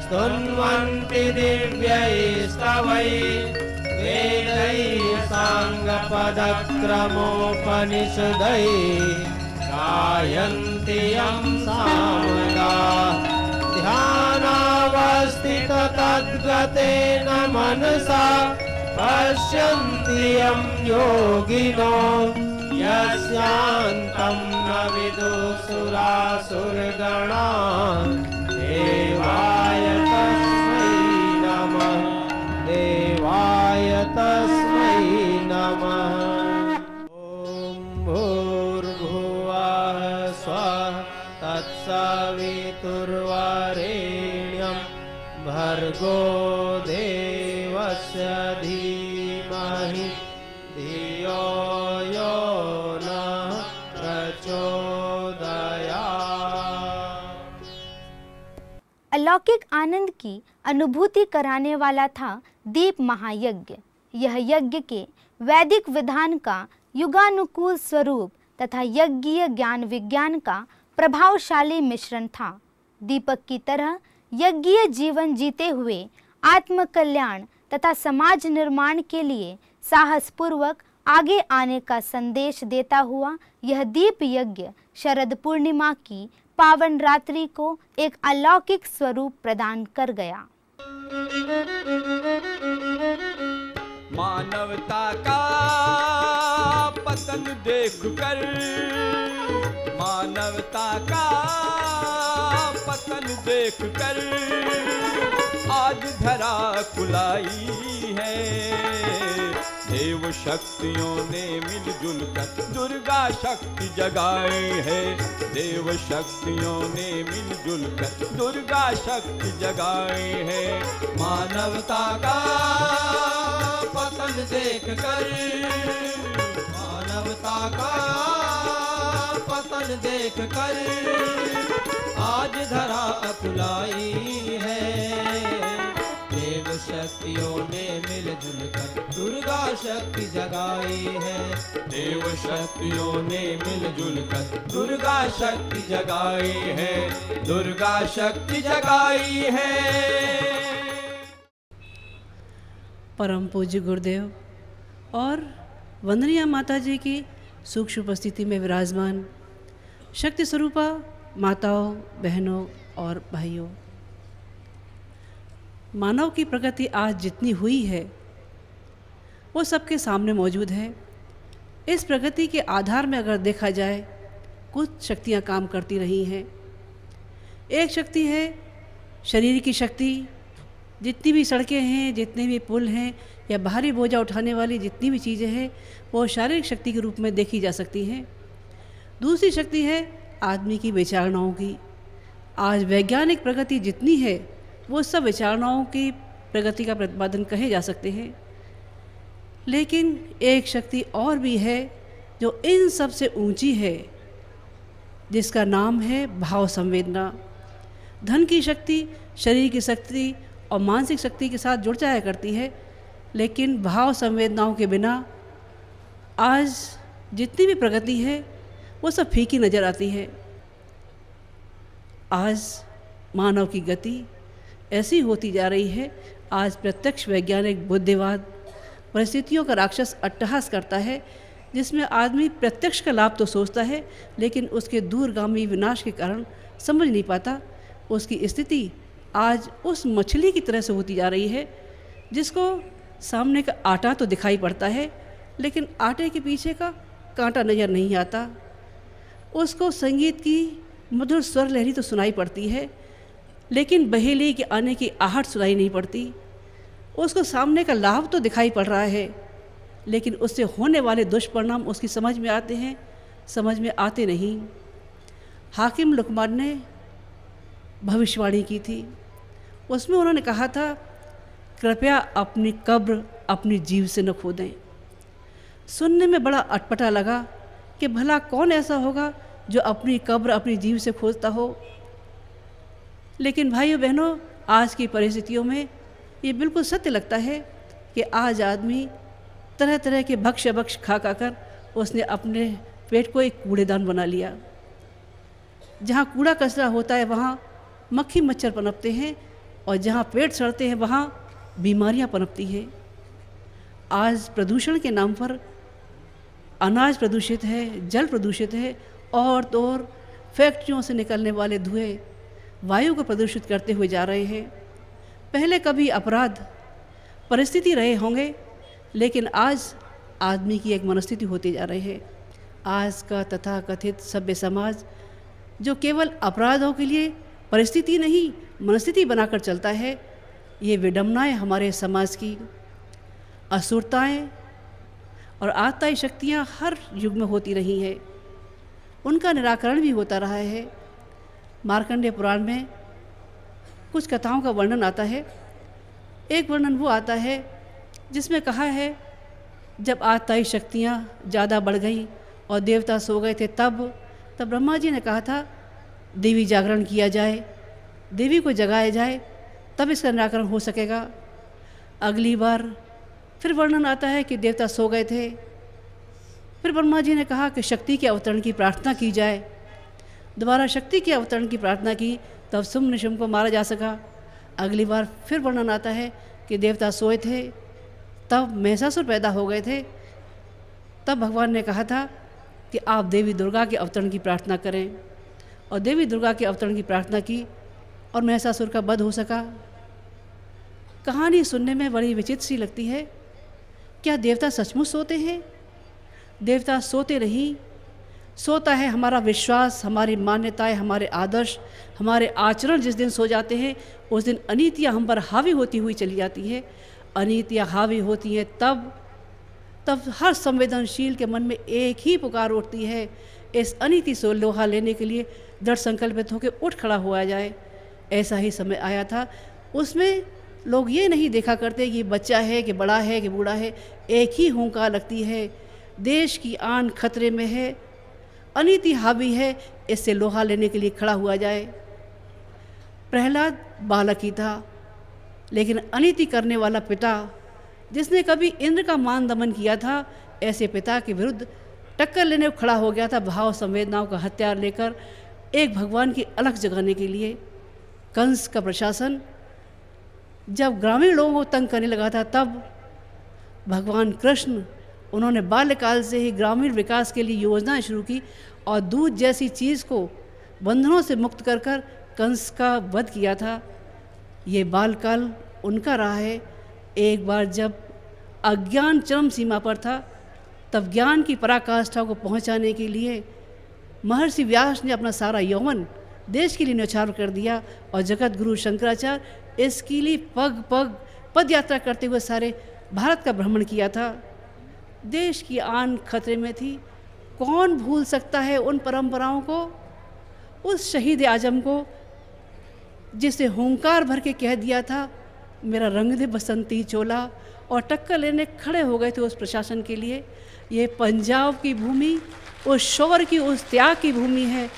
स्तुन्वन्ति दिव्यैस्तवैः वेदैः साङ्गपदक्रमोपनिषदैः गायन्ति यं सामगाः ध्यानावस्थिततद्गतेन मनसा पश्यन्ति यं योगिनो यस्यान्तं न विदुसुरासुरगणाः देवाय तस्मै नमः देवाय तस्मै नमः। ॐ भूर्भुवः स्वः तत्सवितुर्वरेण्यं भर्गो देवस्य धीमहि धियो यो नः प्रचोदयात्। अलौकिक आनंद की अनुभूति कराने वाला था दीप महायज्ञ। यह यज्ञ के वैदिक विधान का युगानुकूल स्वरूप तथा यज्ञीय ज्ञान विज्ञान का प्रभावशाली मिश्रण था। दीपक की तरह यज्ञीय जीवन जीते हुए आत्म कल्याण तथा समाज निर्माण के लिए साहसपूर्वक आगे आने का संदेश देता हुआ यह दीप यज्ञ शरद पूर्णिमा की पावन रात्रि को एक अलौकिक स्वरूप प्रदान कर गया। मानवता का पतन देखकर, मानवता का पतन देखकर आज धरा कुलाई है। देव शक्तियों ने मिलजुल कर दुर्गा शक्ति जगाई है। देव शक्तियों ने मिलजुल कर दुर्गा शक्ति जगाई है। मानवता का पतन देखकर, मानवता का पतन देखकर आज धरा अकुलाई है। देव शक्तियों ने मिलजुल कर दुर्गा शक्ति जगाई है। देव शक्तियों ने मिलजुल कर दुर्गा शक्ति जगाई है। दुर्गा शक्ति जगाई है। परम पूज्य गुरुदेव और वंदनीय माता जी की सूक्ष्म उपस्थिति में विराजमान शक्ति स्वरूपा माताओं, बहनों और भाइयों, मानव की प्रगति आज जितनी हुई है वो सबके सामने मौजूद है। इस प्रगति के आधार में अगर देखा जाए, कुछ शक्तियाँ काम करती रही हैं। एक शक्ति है शरीर की शक्ति, जितनी भी सड़कें हैं, जितने भी पुल हैं या बाहरी बोझा उठाने वाली जितनी भी चीज़ें हैं वो शारीरिक शक्ति के रूप में देखी जा सकती हैं। दूसरी शक्ति है आदमी की विचारणाओं की। आज वैज्ञानिक प्रगति जितनी है वो सब विचारणाओं की प्रगति का प्रतिपादन कहे जा सकते हैं। लेकिन एक शक्ति और भी है जो इन सब से ऊंची है, जिसका नाम है भाव संवेदना। धन की शक्ति शरीर की शक्ति और मानसिक शक्ति के साथ जुड़ जाया करती है, लेकिन भाव संवेदनाओं के बिना आज जितनी भी प्रगति है वो सब फीकी नज़र आती है। आज मानव की गति ऐसी होती जा रही है, आज प्रत्यक्ष वैज्ञानिक बुद्धिवाद परिस्थितियों का राक्षस अट्टहास करता है, जिसमें आदमी प्रत्यक्ष का लाभ तो सोचता है लेकिन उसके दूरगामी विनाश के कारण समझ नहीं पाता। उसकी स्थिति आज उस मछली की तरह से होती जा रही है जिसको सामने का आटा तो दिखाई पड़ता है लेकिन आटे के पीछे का कांटा नज़र नहीं आता। उसको संगीत की मधुर स्वर लहरी तो सुनाई पड़ती है लेकिन बहेली के आने की आहट सुनाई नहीं पड़ती। उसको सामने का लाभ तो दिखाई पड़ रहा है लेकिन उससे होने वाले दुष्परिणाम उसकी समझ में आते हैं, समझ में आते नहीं। हाकिम लुकमान ने भविष्यवाणी की थी, उसमें उन्होंने कहा था, कृपया अपनी कब्र अपनी जीव से न खोदें। सुनने में बड़ा अटपटा लगा कि भला कौन ऐसा होगा जो अपनी कब्र अपनी जीव से खोदता हो। लेकिन भाइयों बहनों, आज की परिस्थितियों में ये बिल्कुल सत्य लगता है कि आज आदमी तरह तरह के भक्ष खा कर उसने अपने पेट को एक कूड़ेदान बना लिया। जहाँ कूड़ा कचरा होता है वहाँ मक्खी मच्छर पनपते हैं और जहाँ पेट सड़ते हैं वहाँ बीमारियाँ पनपती हैं। आज प्रदूषण के नाम पर अनाज प्रदूषित है, जल प्रदूषित है और तो और फैक्ट्रियों से निकलने वाले धुएँ वायु को प्रदूषित करते हुए जा रहे हैं। पहले कभी अपराध परिस्थिति रहे होंगे लेकिन आज आदमी की एक मनस्थिति होती जा रही है। आज का तथाकथित सभ्य समाज जो केवल अपराधों के लिए परिस्थिति नहीं मनस्थिति बनाकर चलता है, ये विडंबनाएं हमारे समाज की, असुरताएं और आत्ताई शक्तियाँ हर युग में होती रही हैं। उनका निराकरण भी होता रहा है। मार्कंडेय पुराण में कुछ कथाओं का वर्णन आता है। एक वर्णन वो आता है जिसमें कहा है, जब आत्ताई शक्तियाँ ज़्यादा बढ़ गई और देवता सो गए थे तब ब्रह्मा जी ने कहा था देवी जागरण किया जाए, देवी को जगाया जाए, तब इसका निराकरण हो सकेगा। अगली बार फिर वर्णन आता है कि देवता सो गए थे, फिर ब्रह्मा जी ने कहा कि शक्ति के अवतरण की प्रार्थना की जाए। दोबारा शक्ति के अवतरण की प्रार्थना की, तब शुंभ निशुंभ को मारा जा सका। अगली बार फिर वर्णन आता है कि देवता सोए थे, तब महिषासुर पैदा हो गए थे। तब भगवान ने कहा था कि आप देवी दुर्गा के अवतरण की प्रार्थना करें, और देवी दुर्गा के अवतरण की प्रार्थना की और महिषासुर का वध हो सका। कहानी सुनने में बड़ी विचित्र सी लगती है। क्या देवता सचमुच सोते हैं? देवता सोते नहीं, सोता है हमारा विश्वास, हमारी मान्यताएं, हमारे आदर्श, हमारे आचरण। जिस दिन सो जाते हैं उस दिन अनीतियाँ हम पर हावी होती हुई चली जाती है। अनीतियाँ हावी होती हैं तब हर संवेदनशील के मन में एक ही पुकार उठती है, इस अनीति से लोहा लेने के लिए दृढ़ संकल्पित होकर उठ खड़ा हुआ जाए। ऐसा ही समय आया था, उसमें लोग ये नहीं देखा करते कि बच्चा है कि बड़ा है कि बूढ़ा है, एक ही हुंकार लगती है, देश की आन खतरे में है, अनीति हावी है, इससे लोहा लेने के लिए खड़ा हुआ जाए। प्रहलाद बालक ही था, लेकिन अनीति करने वाला पिता जिसने कभी इंद्र का मान दमन किया था, ऐसे पिता के विरुद्ध टक्कर लेने को खड़ा हो गया था, भाव संवेदनाओं का हथियार लेकर एक भगवान की अलख जगाने के लिए। कंस का प्रशासन जब ग्रामीण लोगों को तंग करने लगा था, तब भगवान कृष्ण उन्होंने बाल्यकाल से ही ग्रामीण विकास के लिए योजनाएं शुरू की और दूध जैसी चीज़ को बंधनों से मुक्त कर कर कंस का वध किया था। ये बालकाल उनका रहा है। एक बार जब अज्ञान चरम सीमा पर था, तब ज्ञान की पराकाष्ठा को पहुंचाने के लिए महर्षि व्यास ने अपना सारा यौवन देश के लिए न्यौछावर कर दिया और जगत गुरु शंकराचार्य इसके लिए पद यात्रा करते हुए सारे भारत का भ्रमण किया था। देश की आन खतरे में थी। कौन भूल सकता है उन परंपराओं को, उस शहीद आजम को जिसे हुंकार भर के कह दिया था मेरा रंग दे बसंती चोला, और टक्कर लेने खड़े हो गए थे उस प्रशासन के लिए। ये पंजाब की भूमि उस शौर्य की, उस त्याग की भूमि है।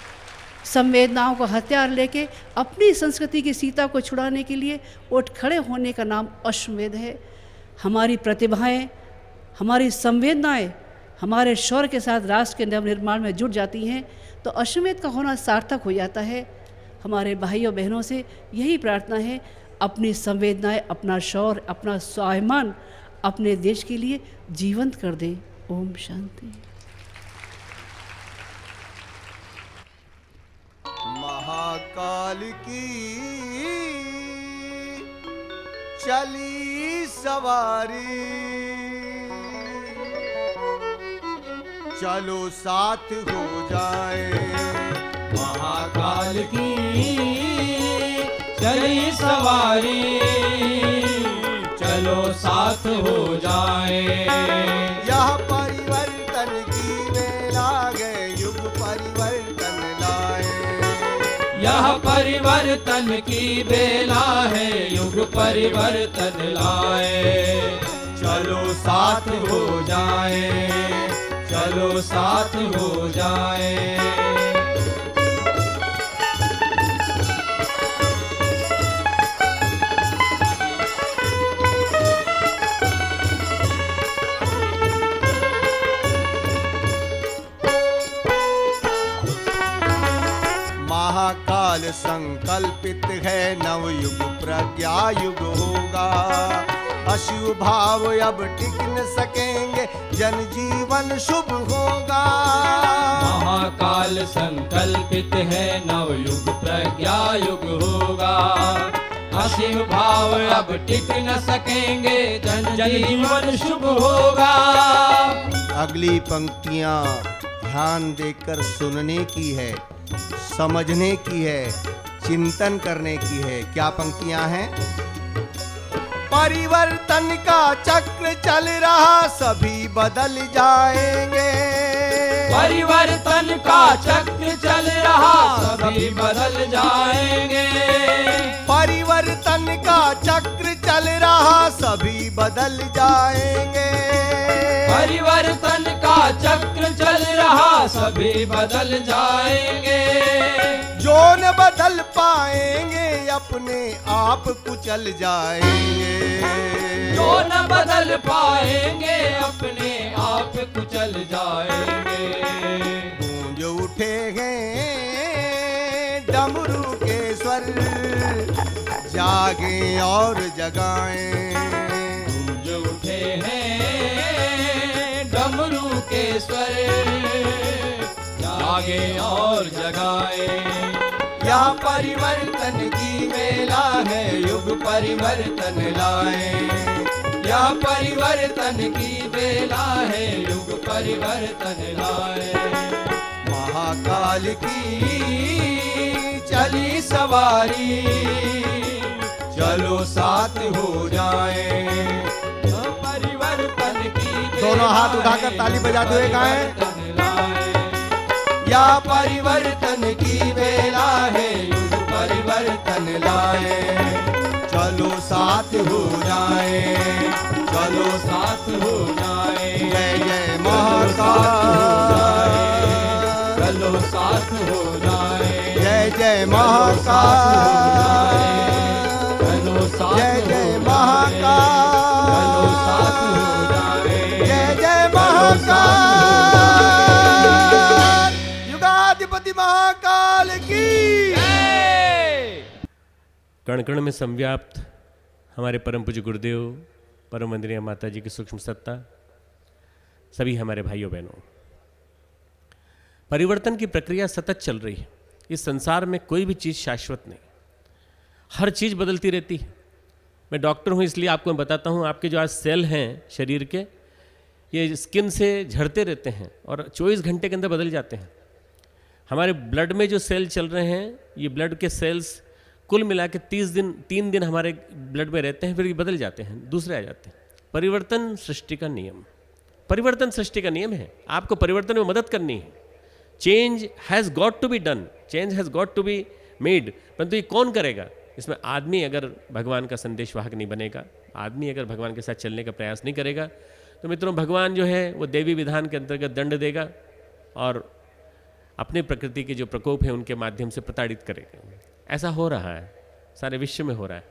संवेदनाओं को हथियार लेके अपनी संस्कृति की सीता को छुड़ाने के लिए उठ खड़े होने का नाम अश्वमेध है। हमारी प्रतिभाएं, हमारी संवेदनाएं हमारे शौर्य के साथ राष्ट्र के नवनिर्माण में जुट जाती हैं तो अश्वमेध का होना सार्थक हो जाता है। हमारे भाइयों बहनों से यही प्रार्थना है, अपनी संवेदनाएं, अपना शौर्य, अपना स्वाभिमान अपने देश के लिए जीवंत कर दें। ओम शांति। महाकाल की चली सवारी, चलो साथ हो जाए। महाकाल की चली सवारी, चलो साथ हो जाए। यह परिवर्तन की बेला गए, युग परिवर्तन लाए। यह परिवर्तन की बेला है, युग परिवर्तन लाए। चलो साथ हो जाए, चलो साथ हो जाए। महाकाल संकल्पित है, नवयुग प्रज्ञा युग होगा। अशुभ भाव अब टिक न सकेंगे, जनजीवन शुभ होगा। महाकाल संकल्पित है, नवयुग प्रज्ञा युग होगा। अशुभ भाव अब टिक न सकेंगे, जनजीवन शुभ होगा। अगली पंक्तियां ध्यान देकर सुनने की है, समझने की है, चिंतन करने की है। क्या पंक्तियां हैं? परिवर्तन का चक्र चल रहा, सभी बदल जाएंगे। परिवर्तन का चक्र चल रहा, सभी बदल जाएंगे। परिवर्तन का चक्र चल रहा, सभी बदल जाएंगे। परिवर्तन का चक्र चल रहा, सभी बदल जाएंगे। जो न बदल पाएंगे, अपने आप कुचल जाएंगे। जो न बदल पाएंगे, अपने आप कुचल जाएंगे। गूंज उठे हैं डमरू के स्वर, जागें और जगाएं। गूंज उठे हैं डमरू के स्वर, जागे और जगाए। यह परिवर्तन की बेला है, युग परिवर्तन लाए। यह परिवर्तन की बेला है, युग परिवर्तन लाए। महाकाल की चली सवारी, चलो साथ हो जाए। परिवर्तन की दोनों हाथ उठाकर ताली बजाते हुए गाएं। या परिवर्तन की बेला है, युग परिवर्तन लाए। चलो साथ हो जाए, चलो साथ हो जाए। जय जय महाकाल, चलो साथ हो जाए। जय जय महाकाल, चलो साथ जय जय महाकाल, चलो साथ हो जाए। जय जय महाकाल। युगाधिपति महाकाल की। कण कण में संव्याप्त हमारे परम पूज्य गुरुदेव परम वंदनीय माता जी की सूक्ष्म सत्ता, सभी हमारे भाइयों बहनों, परिवर्तन की प्रक्रिया सतत चल रही है। इस संसार में कोई भी चीज़ शाश्वत नहीं, हर चीज़ बदलती रहती है। मैं डॉक्टर हूँ इसलिए आपको मैं बताता हूँ, आपके जो आज सेल हैं शरीर के, ये स्किन से झड़ते रहते हैं और 24 घंटे के अंदर बदल जाते हैं। हमारे ब्लड में जो सेल चल रहे हैं, ये ब्लड के सेल्स कुल मिला के 3 दिन हमारे ब्लड में रहते हैं, फिर ये बदल जाते हैं, दूसरे आ जाते हैं। परिवर्तन सृष्टि का नियम, परिवर्तन सृष्टि का नियम है। आपको परिवर्तन में मदद करनी है। Change has got to be done, change has got to be made. परंतु ये कौन करेगा? इसमें आदमी अगर भगवान का संदेशवाहक नहीं बनेगा, आदमी अगर भगवान के साथ चलने का प्रयास नहीं करेगा, तो मित्रों भगवान जो है वो देवी विधान के अंतर्गत दंड देगा और अपने प्रकृति के जो प्रकोप हैं उनके माध्यम से प्रताड़ित करेगा। ऐसा हो रहा है, सारे विश्व में हो रहा है।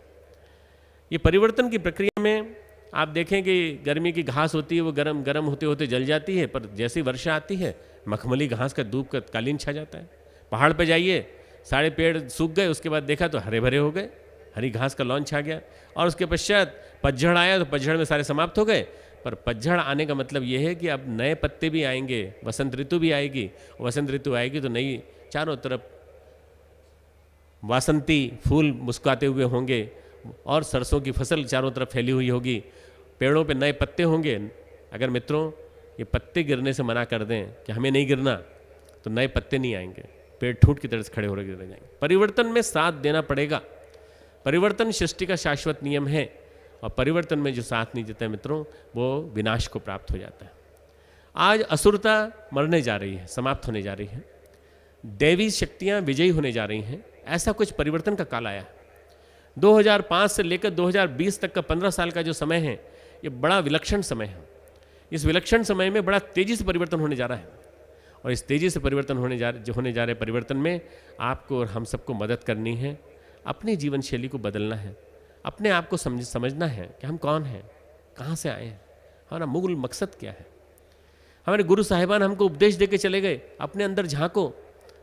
ये परिवर्तन की प्रक्रिया में आप देखें कि गर्मी की घास होती है, वो गरम गरम होते होते जल जाती है, पर जैसी वर्षा आती है मखमली घास का धूप का कालीन छा जाता है। पहाड़ पे जाइए, सारे पेड़ सूख गए, उसके बाद देखा तो हरे भरे हो गए, हरी घास का लॉन छा गया। और उसके पश्चात पतझड़ आया तो पतझड़ में सारे समाप्त हो गए। पर पतझड़ आने का मतलब ये है कि अब नए पत्ते भी आएंगे, वसंत ऋतु भी आएगी। वसंत ऋतु आएगी तो नई चारों तरफ वासंती फूल मुस्कुराते हुए होंगे और सरसों की फसल चारों तरफ फैली हुई होगी, पेड़ों पे नए पत्ते होंगे। अगर मित्रों ये पत्ते गिरने से मना कर दें कि हमें नहीं गिरना, तो नए पत्ते नहीं आएंगे, पेड़ ठूंठ की तरह से खड़े हो रह जाएंगे। परिवर्तन में साथ देना पड़ेगा। परिवर्तन सृष्टि का शाश्वत नियम है और परिवर्तन में जो साथ नहीं देता है मित्रों, वो विनाश को प्राप्त हो जाता है। आज असुरता मरने जा रही है, समाप्त होने जा रही है, दैवी शक्तियाँ विजयी होने जा रही हैं। ऐसा कुछ परिवर्तन का काल आया है। 2005 से लेकर 2020 तक का 15 साल का जो समय है, ये बड़ा विलक्षण समय है। इस विलक्षण समय में बड़ा तेज़ी से परिवर्तन होने जा रहा है और इस तेज़ी से परिवर्तन होने जा रहे परिवर्तन में आपको और हम सबको मदद करनी है। अपनी जीवन शैली को बदलना है, अपने आप को समझना है कि हम कौन हैं, कहाँ से आए हैं, हमारा मूल मकसद क्या है। हमारे गुरु साहिबान हमको उपदेश दे के चले गए, अपने अंदर झांको,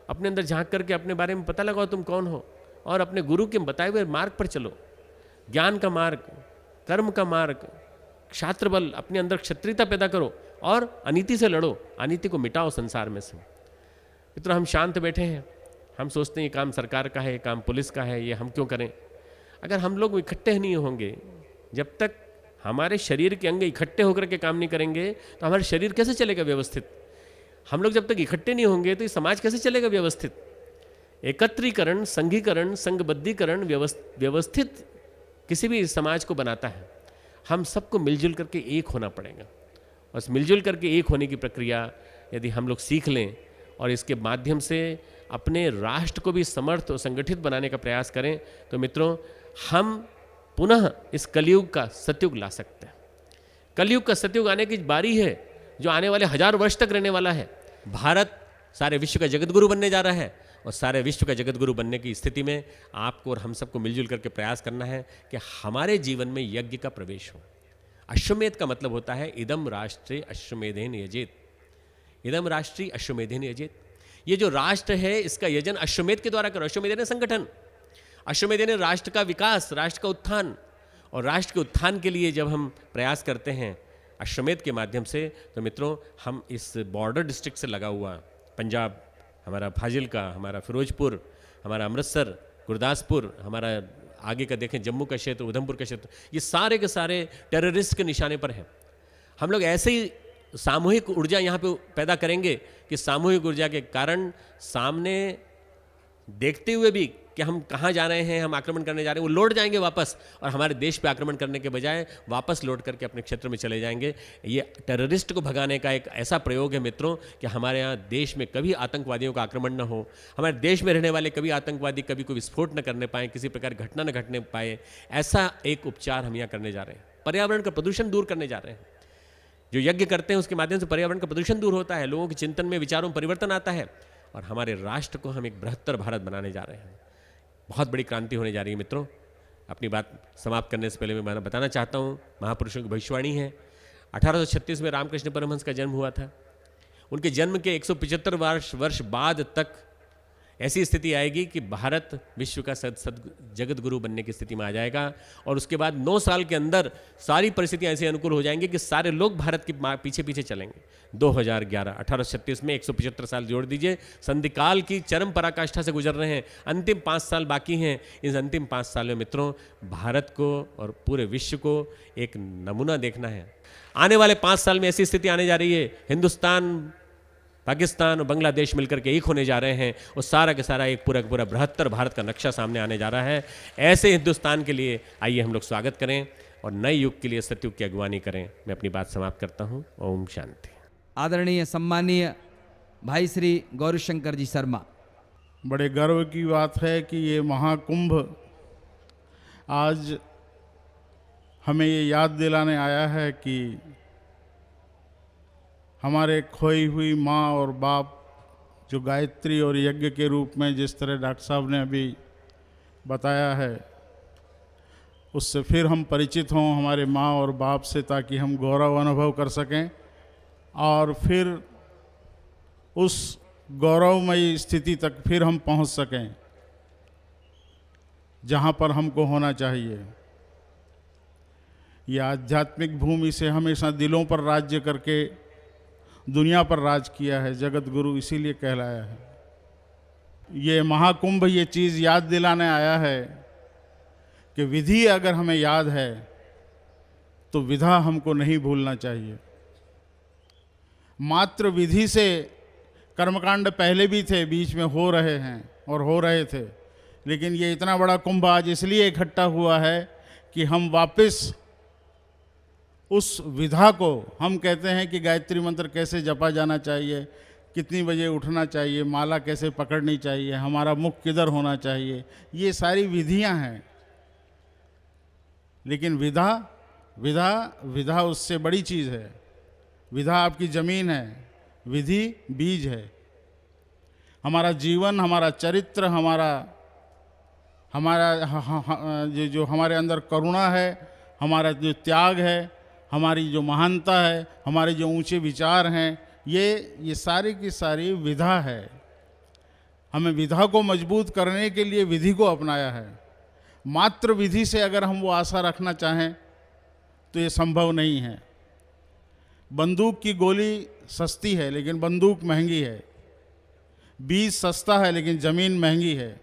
अपने अंदर झांक करके अपने बारे में पता लगाओ तुम कौन हो और अपने गुरु के बताए हुए मार्ग पर चलो। ज्ञान का मार्ग, कर्म का मार्ग, क्षात्र बल, अपने अंदर क्षत्रियता पैदा करो और अनीति से लड़ो, अनीति को मिटाओ संसार में से। मित्रों हम शांत बैठे हैं, हम सोचते हैं ये काम सरकार का है, ये काम पुलिस का है, ये हम क्यों करें। अगर हम लोग इकट्ठे नहीं होंगे, जब तक हमारे शरीर के अंग इकट्ठे होकर के काम नहीं करेंगे तो हमारा शरीर कैसे चलेगा व्यवस्थित। हम लोग जब तक इकट्ठे नहीं होंगे तो ये समाज कैसे चलेगा व्यवस्थित। एकत्रीकरण, संघीकरण, संघबद्धीकरण व्यवस्थित किसी भी समाज को बनाता है। हम सबको मिलजुल करके एक होना पड़ेगा। बस मिलजुल करके एक होने की प्रक्रिया यदि हम लोग सीख लें और इसके माध्यम से अपने राष्ट्र को भी समर्थ और संगठित बनाने का प्रयास करें, तो मित्रों हम पुनः इस कलयुग का सतयुग ला सकते हैं। कलयुग का सतयुग आने की बारी है जो आने वाले 1000 वर्ष तक रहने वाला है। भारत सारे विश्व का जगतगुरु बनने जा रहा है और सारे विश्व का जगतगुरु बनने की स्थिति में आपको और हम सबको मिलजुल करके प्रयास करना है कि हमारे जीवन में यज्ञ का प्रवेश हो। अश्वमेध का मतलब होता है इदम राष्ट्रे अश्वमेधेन यजेत। इदम राष्ट्रीय अश्वमेधेन यजेत। ये जो राष्ट्र है इसका यजन अश्वमेध के द्वारा करो। अश्वमेध ने संगठन, अश्वमेध ने राष्ट्र का विकास, राष्ट्र का उत्थान। और राष्ट्र के उत्थान के लिए जब हम प्रयास करते हैं अश्वमेध के माध्यम से, तो मित्रों हम इस बॉर्डर डिस्ट्रिक्ट से लगा हुआ पंजाब, हमारा फाजिल्का, हमारा फिरोजपुर, हमारा अमृतसर, गुरदासपुर, हमारा आगे का देखें जम्मू का क्षेत्र, उधमपुर का क्षेत्र, ये सारे के सारे टेररिस्ट के निशाने पर हैं। हम लोग ऐसे ही सामूहिक ऊर्जा यहाँ पे पैदा करेंगे कि सामूहिक ऊर्जा के कारण सामने देखते हुए भी कि हम कहाँ जा रहे हैं, हम आक्रमण करने जा रहे हैं, वो लौट जाएंगे वापस और हमारे देश पे आक्रमण करने के बजाय वापस लौट करके अपने क्षेत्र में चले जाएंगे। ये टेररिस्ट को भगाने का एक ऐसा प्रयोग है मित्रों कि हमारे यहाँ देश में कभी आतंकवादियों का आक्रमण न हो, हमारे देश में रहने वाले कभी आतंकवादी कभी कोई विस्फोट न करने पाए, किसी प्रकार की घटना न घटने पाए, ऐसा एक उपचार हम यहाँ करने जा रहे हैं। पर्यावरण का प्रदूषण दूर करने जा रहे हैं। जो यज्ञ करते हैं उसके माध्यम से पर्यावरण का प्रदूषण दूर होता है, लोगों के चिंतन में, विचारों में परिवर्तन आता है और हमारे राष्ट्र को हम एक बृहत्तर भारत बनाने जा रहे हैं। बहुत बड़ी क्रांति होने जा रही है मित्रों। अपनी बात समाप्त करने से पहले मैं बताना चाहता हूँ, महापुरुषों की भविष्यवाणी है। 1836 में रामकृष्ण परमहंस का जन्म हुआ था। उनके जन्म के 175 वर्ष बाद तक ऐसी स्थिति आएगी कि भारत विश्व का जगत गुरु बनने की स्थिति में आ जाएगा। और उसके बाद 9 साल के अंदर सारी परिस्थितियां ऐसे अनुकूल हो जाएंगी कि सारे लोग भारत के पीछे पीछे चलेंगे। 2011 1836 में 175 साल जोड़ दीजिए, संधिकाल की चरम पराकाष्ठा से गुजर रहे हैं, अंतिम 5 साल बाकी हैं। इस अंतिम 5 साल में मित्रों, भारत को और पूरे विश्व को एक नमूना देखना है। आने वाले 5 साल में ऐसी स्थिति आने जा रही है, हिंदुस्तान, पाकिस्तान और बांग्लादेश मिलकर के एक होने जा रहे हैं और सारा के सारा एक पूरा बृहत्तर भारत का नक्शा सामने आने जा रहा है। ऐसे हिंदुस्तान के लिए आइए हम लोग स्वागत करें और नए युग के लिए सतयुग की अगवानी करें। मैं अपनी बात समाप्त करता हूँ। ओम शांति। आदरणीय सम्मानीय भाई श्री गौरीशंकर जी शर्मा, बड़े गर्व की बात है कि ये महाकुंभ आज हमें ये याद दिलाने आया है कि हमारे खोई हुई माँ और बाप जो गायत्री और यज्ञ के रूप में जिस तरह डॉक्टर साहब ने अभी बताया है, उससे फिर हम परिचित हों हमारे माँ और बाप से, ताकि हम गौरव अनुभव कर सकें और फिर उस गौरवमयी स्थिति तक फिर हम पहुंच सकें जहां पर हमको होना चाहिए। यह आध्यात्मिक भूमि से हमेशा दिलों पर राज्य करके दुनिया पर राज किया है, जगत गुरु इसीलिए कहलाया है। ये महाकुंभ ये चीज़ याद दिलाने आया है कि विधि अगर हमें याद है तो विधा हमको नहीं भूलना चाहिए। मात्र विधि से कर्मकांड पहले भी थे, बीच में हो रहे हैं और हो रहे थे, लेकिन ये इतना बड़ा कुंभ आज इसलिए इकट्ठा हुआ है कि हम वापस उस विधा को, हम कहते हैं कि गायत्री मंत्र कैसे जपा जाना चाहिए, कितनी बजे उठना चाहिए, माला कैसे पकड़नी चाहिए, हमारा मुख किधर होना चाहिए, ये सारी विधियां हैं। लेकिन विधा विधा विधा उससे बड़ी चीज़ है। विधा आपकी ज़मीन है, विधि बीज है। हमारा जीवन, हमारा चरित्र, हमारा जो हमारे अंदर करुणा है, हमारा जो त्याग है, हमारी जो महानता है, हमारे जो ऊंचे विचार हैं, ये सारी की सारी विधा है। हमें विधा को मजबूत करने के लिए विधि को अपनाया है। मात्र विधि से अगर हम वो आशा रखना चाहें तो ये संभव नहीं है। बंदूक की गोली सस्ती है लेकिन बंदूक महंगी है, बीज सस्ता है लेकिन ज़मीन महंगी है।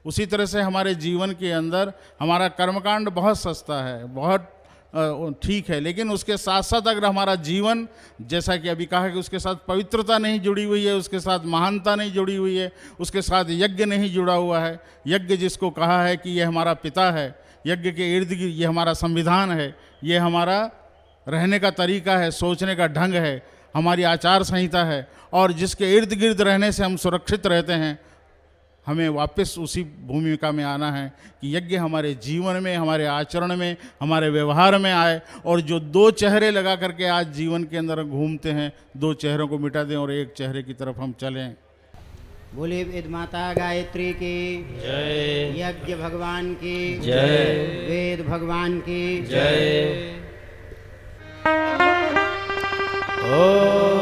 उसी तरह से हमारे जीवन के अंदर हमारा कर्मकांड बहुत सस्ता है, बहुत ठीक है, लेकिन उसके साथ साथ अगर हमारा जीवन, जैसा कि अभी कहा कि उसके साथ पवित्रता नहीं जुड़ी हुई है, उसके साथ महानता नहीं जुड़ी हुई है, उसके साथ यज्ञ नहीं जुड़ा हुआ है। यज्ञ जिसको कहा है कि ये हमारा पिता है, यज्ञ के इर्द गिर्द ये हमारा संविधान है, ये हमारा रहने का तरीका है, सोचने का ढंग है, हमारी आचार संहिता है, और जिसके इर्द गिर्द रहने से हम सुरक्षित रहते हैं। हमें वापस उसी भूमिका में आना है कि यज्ञ हमारे जीवन में, हमारे आचरण में, हमारे व्यवहार में आए, और जो 2 चेहरे लगा करके आज जीवन के अंदर घूमते हैं, 2 चेहरों को मिटा दें और एक चेहरे की तरफ हम चलें। बोले वेद माता गायत्री की जय, यज्ञ भगवान की जय, वेद भगवान की जय। ओम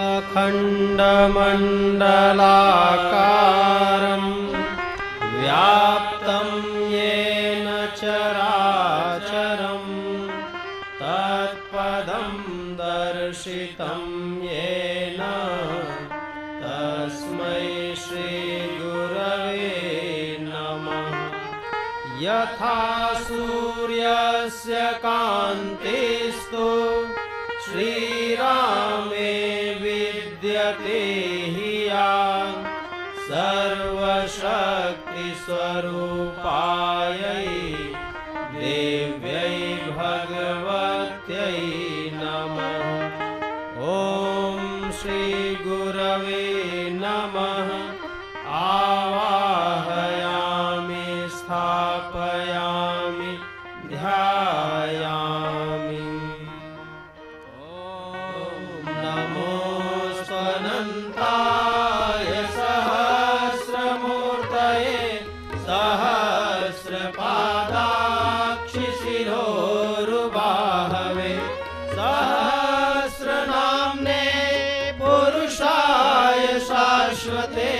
अखंडमंडलाकारं व्याप्तं येन चराचरं तत्पदं दर्शितं येन तस्मै श्रीगुरवे नमः। यथा सूर्यस्य कान्तिस्तु श्रीरामे विद्यते हि या सर्वशक्तिस्वरूपायै देव्यै भगवत्यै नमः। ॐ श्रीगुरवे नमः। आवाहयामि, स्थापयामि, ध्यायामि। नमोऽस्त्वनन्ताय सहस्रमूर्तये सहस्रपादाक्षिशिरोरुबाहवे सहस्रनाम्ने पुरुषाय शाश्वते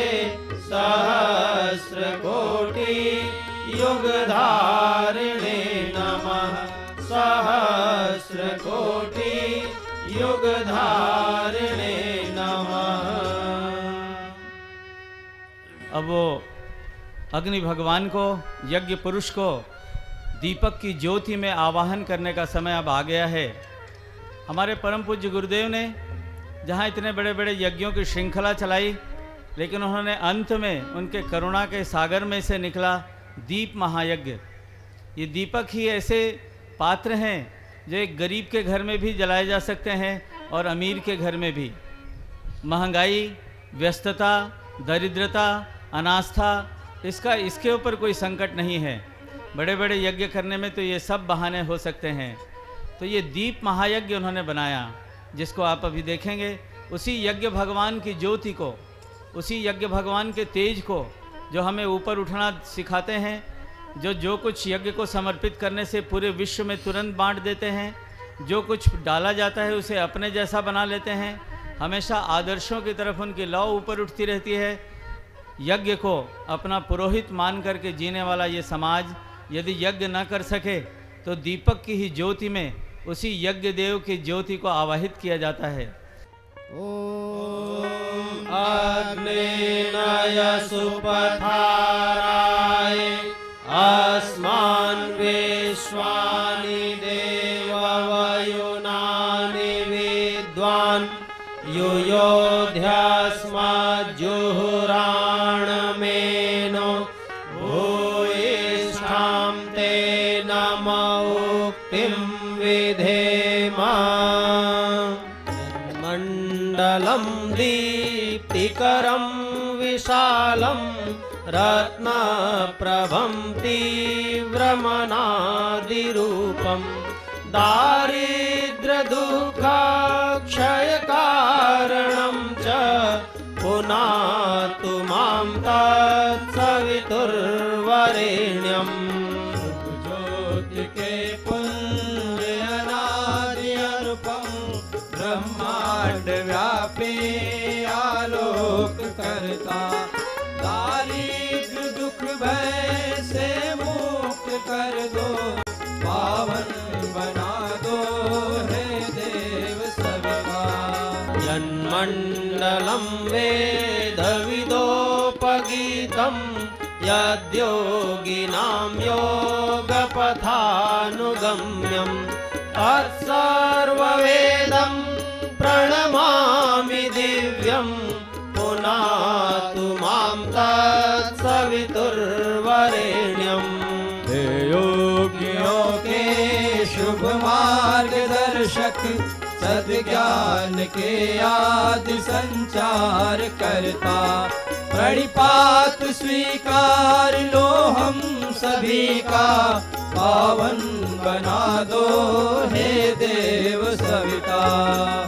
युगधारिणे नमः सहस्रकोटि युगधारिणे नमः। अब वो अग्नि भगवान को, यज्ञ पुरुष को दीपक की ज्योति में आवाहन करने का समय अब आ गया है। हमारे परम पूज्य गुरुदेव ने जहाँ इतने बड़े बड़े यज्ञों की श्रृंखला चलाई, लेकिन उन्होंने अंत में उनके करुणा के सागर में से निकला दीप महायज्ञ। ये दीपक ही ऐसे पात्र हैं जो एक गरीब के घर में भी जलाए जा सकते हैं और अमीर के घर में भी। महंगाई, व्यस्तता, दरिद्रता, अनास्था, इसके ऊपर कोई संकट नहीं है। बड़े बड़े यज्ञ करने में तो ये सब बहाने हो सकते हैं। तो ये दीप महायज्ञ उन्होंने बनाया, जिसको आप अभी देखेंगे। उसी यज्ञ भगवान की ज्योति को, उसी यज्ञ भगवान के तेज को, जो हमें ऊपर उठना सिखाते हैं, जो कुछ यज्ञ को समर्पित करने से पूरे विश्व में तुरंत बांट देते हैं, जो कुछ डाला जाता है उसे अपने जैसा बना लेते हैं, हमेशा आदर्शों की तरफ उनकी लौ ऊपर उठती रहती है। यज्ञ को अपना पुरोहित मान करके जीने वाला ये समाज यदि यज्ञ न कर सके तो दीपक की ही ज्योति में उसी यज्ञ देव की ज्योति को आवाहित किया जाता है। ओम अग्नेय सुपथाराय अस्मान् विश्वानि देववयुनानि विद्वान् युयोध्यास्मज्जुहुराणमेनो भूयिष्ठां ते नमोक्तिं विधेम। मण्डलं दीप्तिकरं विशालं रत्नप्रभं तीव्रमनादिरूपं दारिद्र्यदुःखक्षयकारणं च पुनातु मां तत्सवितुर्वरेण्यम्। ज्योति के पुण्यनाद्यरूपं ब्रह्मांड व्यापी आलोक करता, दारिद्र दुख भय से मुक्त कर दो, पावन बना दो हे देव सविता। यन्मण्डलं वेदविदोपगीतं यद्योगिनां योगपथानुगम्यं तत्सर्ववेदं प्रणमामि दिव्यं, पुनातु मां तत्सवितुर्वरेण्यम्। हे योगियों के शुभ मार्गदर्शक, सद्ज्ञान के आदि संचार करता, प्रणिपात स्वीकार लो हम सभी का, पावन बना दो हे देव सविता।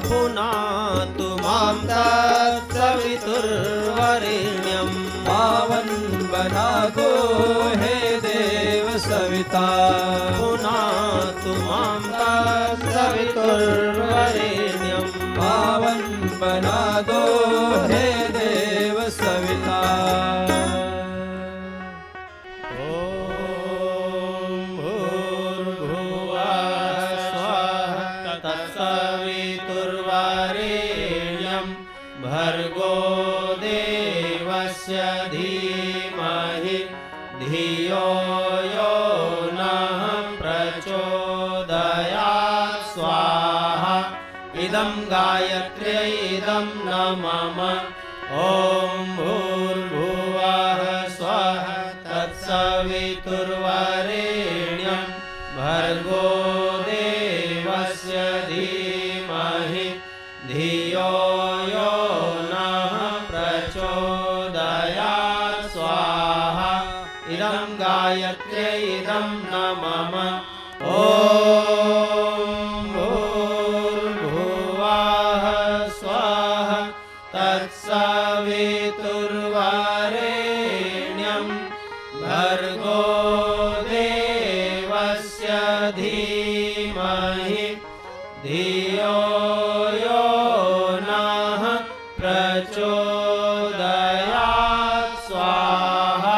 पुनातु मां तत्सवितुर्वरेण्यं, पावन बना दो हे देव सविता। पुनातु मां तत्सवितुर्वरेण्यं, पावन बना दो हे देव सविता। भर्गो देवस्य धीमहि धियो यो नः प्रचोदयात्। स्वाहा इदं गायत्र्यै इदं न मम। ॐ भूर्भुवः स्वः तत्सवितुर्वरेण्यं भर्गो देवस्य धीमहि धियो यो नः प्रचोदयात्। स्वाहा इदं गायत्र्यै इदं न मम। ॐ भूर्भुवः स्वः तत्सवितुर्वरेण्यं भर्गो देवस्य धीमहि धियो यो नः प्रचोदयात्। स्वाहा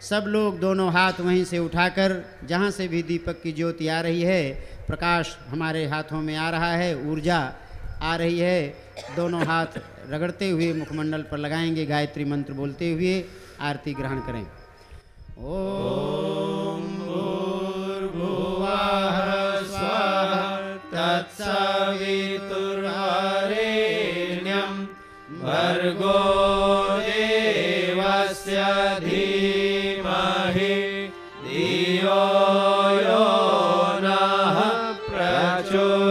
सब लोग दोनों हाथ वहीं से उठाकर, जहाँ से भी दीपक की ज्योति आ रही है, प्रकाश हमारे हाथों में आ रहा है, ऊर्जा आ रही है, दोनों हाथ रगड़ते हुए मुखमंडल पर लगाएंगे, गायत्री मंत्र बोलते हुए आरती ग्रहण करें। ओम भूर्भुवः स्वः तत्सवितुर्वरेण्यं भर्गो देवस्य धीमहि धियो यो नः प्रचोदयात्।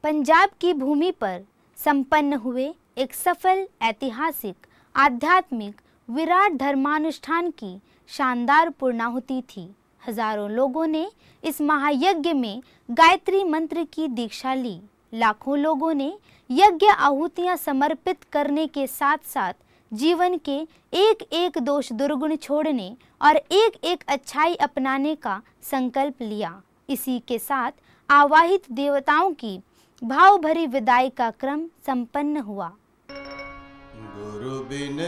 पंजाब की भूमि पर संपन्न हुए एक सफल ऐतिहासिक आध्यात्मिक विराट धर्मानुष्ठान की शानदार पूर्णाहुति थी। हजारों लोगों ने इस महायज्ञ में गायत्री मंत्र की दीक्षा ली। लाखों लोगों ने यज्ञ आहुतियां समर्पित करने के साथ साथ जीवन के एक एक दोष दुर्गुण छोड़ने और एक एक अच्छाई अपनाने का संकल्प लिया। इसी के साथ आवाहित देवताओं की भाव भरी विदाई का क्रम संपन्न हुआ। गुरु बिन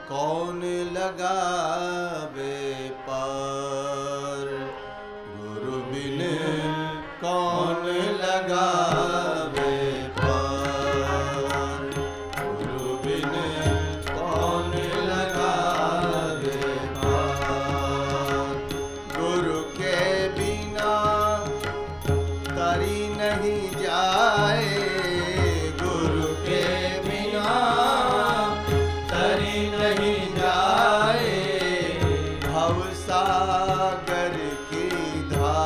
कौन लगावे पार, गुरु बिन कौन लगावे पार, गुरु बिन कौन लगावे पार, गुरु के बिना तरी नहीं जाए, गुरु के बिना तरी नहीं जाए, भव सागर की धार,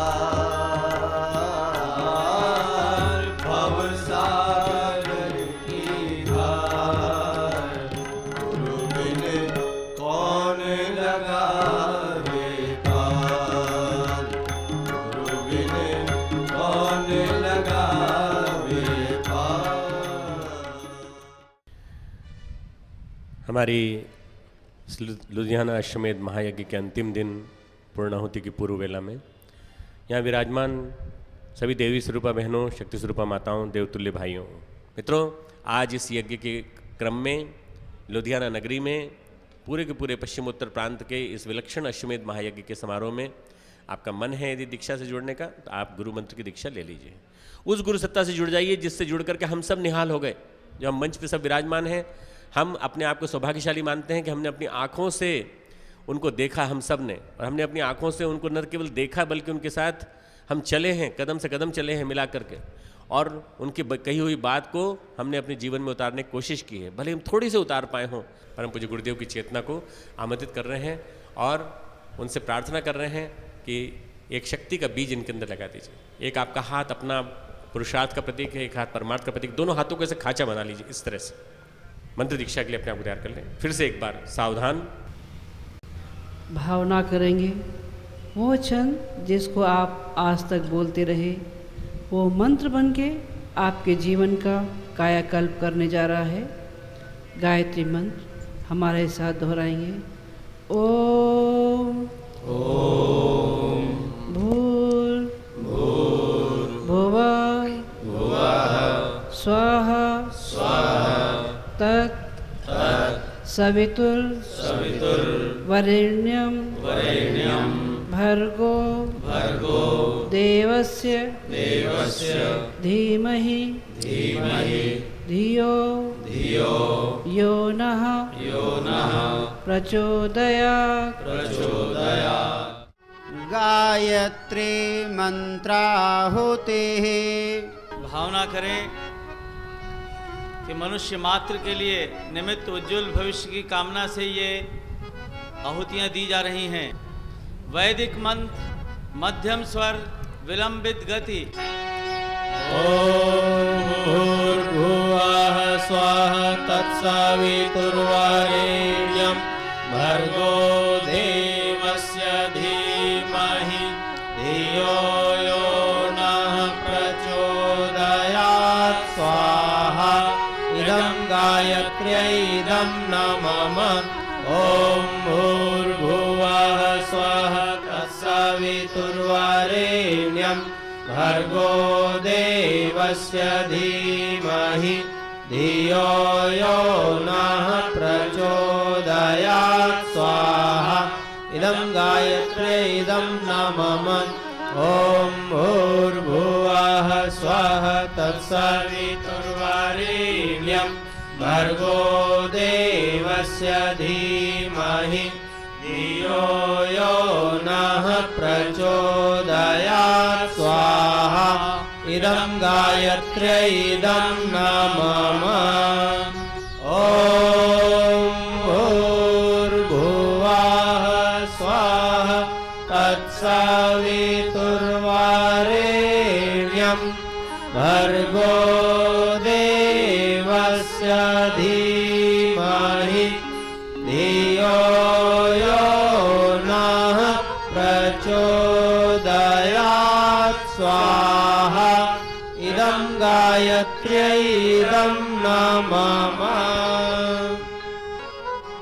भव सागर की धार, गुरु बिन कौन लगावे पार, गुरु बिन कौन लगावे पार। हमारी लुधियाना अश्वमेध महायज्ञ के अंतिम दिन पूर्णाहुति की पूर्व वेला में यहाँ विराजमान सभी देवी स्वरूपा बहनों, शक्ति स्वरूपा माताओं, देवतुल्य भाइयों, मित्रों, आज इस यज्ञ के क्रम में लुधियाना नगरी में पूरे के पूरे पश्चिमोत्तर प्रांत के इस विलक्षण अश्वमेध महायज्ञ के समारोह में आपका मन है यदि दीक्षा से जुड़ने का, तो आप गुरु मंत्र की दीक्षा ले लीजिए। उस गुरु सत्ता से जुड़ जाइए जिससे जुड़ करके हम सब निहाल हो गए। जो हम मंच पे सब विराजमान हैं, हम अपने आप को सौभाग्यशाली मानते हैं कि हमने अपनी आँखों से उनको देखा, हम सब ने, और हमने अपनी आँखों से उनको न केवल देखा बल्कि उनके साथ हम चले हैं, कदम से कदम चले हैं मिला करके, और उनकी कही हुई बात को हमने अपने जीवन में उतारने की कोशिश की है। भले हम थोड़ी से उतार पाए हों, परम पूज्य गुरुदेव की चेतना को आमंत्रित कर रहे हैं और उनसे प्रार्थना कर रहे हैं कि एक शक्ति का बीज इनके अंदर लगा दीजिए। एक आपका हाथ अपना पुरुषार्थ का प्रतीक है, एक हाथ परमार्थ का प्रतीक, दोनों हाथों को ऐसे खांचा बना लीजिए। इस तरह से मंत्र दीक्षा के लिए अपने आप को तैयार कर लें। फिर से एक बार सावधान भावना करेंगे वो क्षण जिसको आप आज तक बोलते रहे, वो मंत्र बन के आपके जीवन का कायाकल्प करने जा रहा है। गायत्री मंत्र हमारे साथ दोहराएंगे। ओम ओम भूर भुवः स्वाहा तत् सवितुर्वरेण्यं भर्गो देवस्य धीमहि धियो यो नः प्रचोदयात्। गायत्री मंत्राहुतिः। भावना करें कि मनुष्य मात्र के लिए निमित्त उज्जवल भविष्य की कामना से ये आहुतियाँ दी जा रही हैं। वैदिक मंत्र मध्यम स्वर विलंबित गति। ओम भूर्भुवः स्वः तत्सवितुर्वरेण्यं भर्गो देवस्य धीमहि धियो यो नः प्रचोदयात्। स्वाहा इदं गायत्र्यै इदं न मम। ॐ भूर्भुवः स्वः तत्सवितुर्वरेण्यं भर्गो देवस्य धीमहि धियो यो नः प्रचोदयात् स्वाहा इदं गायत्र्यै इदं न मम ॐ भूर्भुवः स्वः तत्सवितुर्वरेण्यं भर्गो देवस्य धीमहि धियो यो नः प्रचोदयात् स्वाहा इदं गायत्र्यै इदं न मम ॐ भूर्भुवः स्वः तत्सवितुर्वरेण्यं भर्गो देवस्य धीमहि धियो यो नः प्रचोदयात् स्वाहा इदं गायत्र्यै इदं न मम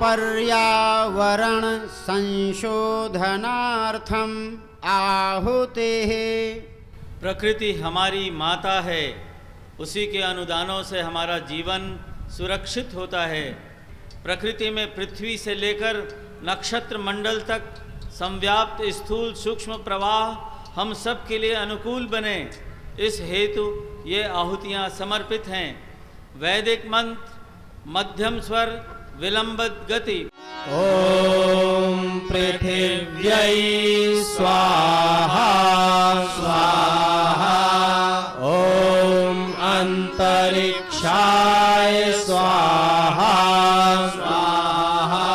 पर्यावरण संशोधनार्थम आहुतेः। प्रकृति हमारी माता है, उसी के अनुदानों से हमारा जीवन सुरक्षित होता है। प्रकृति में पृथ्वी से लेकर नक्षत्र मंडल तक संव्याप्त स्थूल सूक्ष्म प्रवाह हम सब के लिए अनुकूल बने, इस हेतु ये आहुतियाँ समर्पित हैं। वैदिक मंत्र मध्यम स्वर विलंबित गति। ॐ पृथिव्यै स्वाहा स्वाहा ॐ अंतरिक्षाय स्वाहा स्वाहा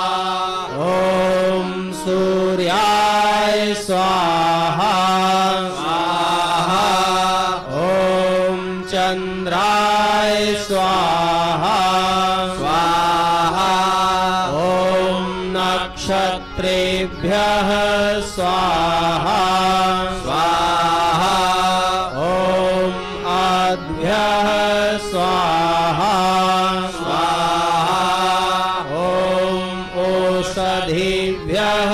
ॐ सूर्याय स्वाहा स्वाहा ॐ चंद्राय स्वाहा नक्षत्रेभ्यः स्वाहा स्वाहा ॐ आद्भ्यः स्वाहा स्वाहा ॐ ओषधीभ्यः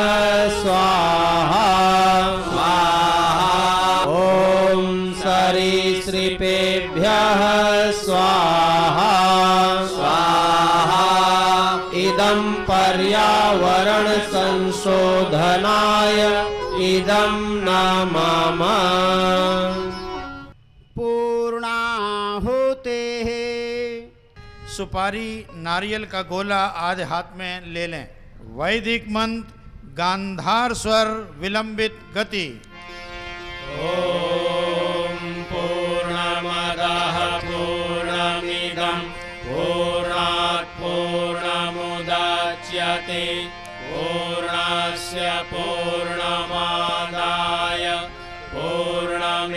स्वाहा स्वाहा ॐ सरीसृपेभ्यः स्वाहा स्वाहा इदं पर्यावरण संशोधनाय इदं न मम पूर्णाहुतेः। सुपारी नारियल का गोला आधे हाथ में ले लें। वैदिक मंत्र गांधार स्वर विलंबित गति। ॐ पूर्णमदः पूर्णमिदं पूर्णात् पूर्णमुदच्यते पूर्णस्य पूर्णमादाय पूर्णमेवावशिष्यते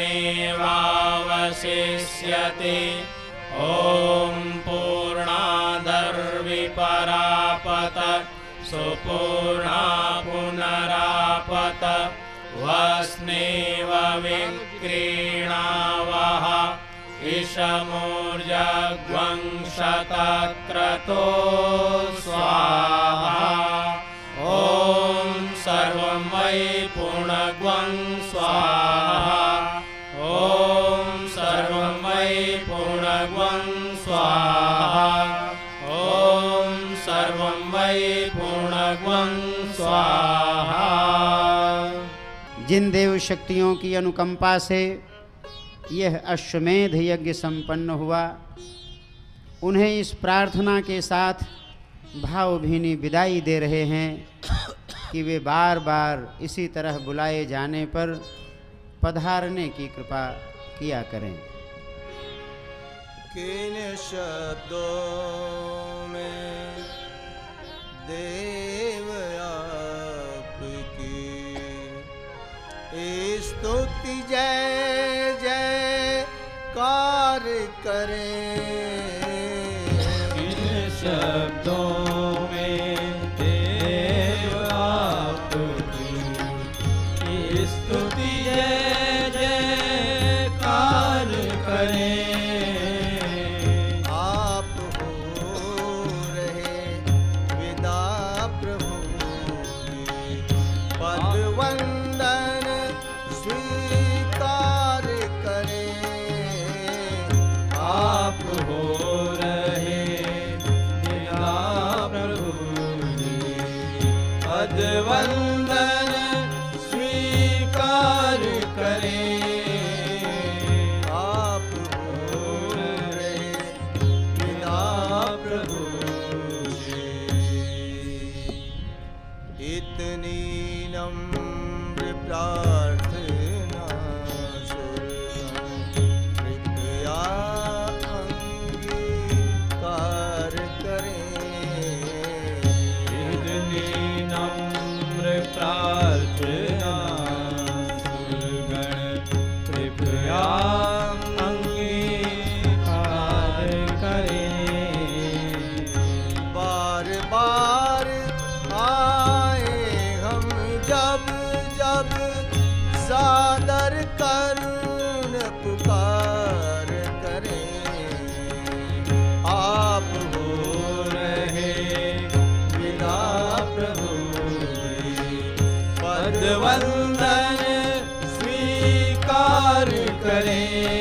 ॐ पूर्णादर्विपरापत सुपूर्णा पुनरापत वस्नेव विक्रीणावः ईशमूर्जग्वंशतक्रतो स्वाहा ॐ सर्वं वै पूर्णग्वं स्वाहा ॐ सर्वं वै पूर्णग्वं स्वाहा ॐ सर्वं वै पूर्णग्वं स्वाहा। जिन देव शक्तियों की अनुकंपा से यह अश्वमेध यज्ञ संपन्न हुआ, उन्हें इस प्रार्थना के साथ भावभीनी विदाई दे रहे हैं कि वे बार बार इसी तरह बुलाए जाने पर पधारने की कृपा किया करें। किन शब्दों में देव आपकी स्तुति जय जयकार करें। किन शब्दों में देव आपकी स्तुति जय जयकार करें। आप हो रहे विदा प्रभु पद वंदन स्वीकार करें। आप पदवंदन स्वीकार करें। आप हो रहे बिना प्रभु जी। इतनी नम्र प्रार्थना कृपया अंगीकार करें। इतनी नम्र प्रार्थना सुरगण कृपया अंगीकार करें। बार बार आए हम जब जब सादर करुण पुकार करें। आप हो रहे बिना प्रभु जी। पदवंदन स्वीकार करें।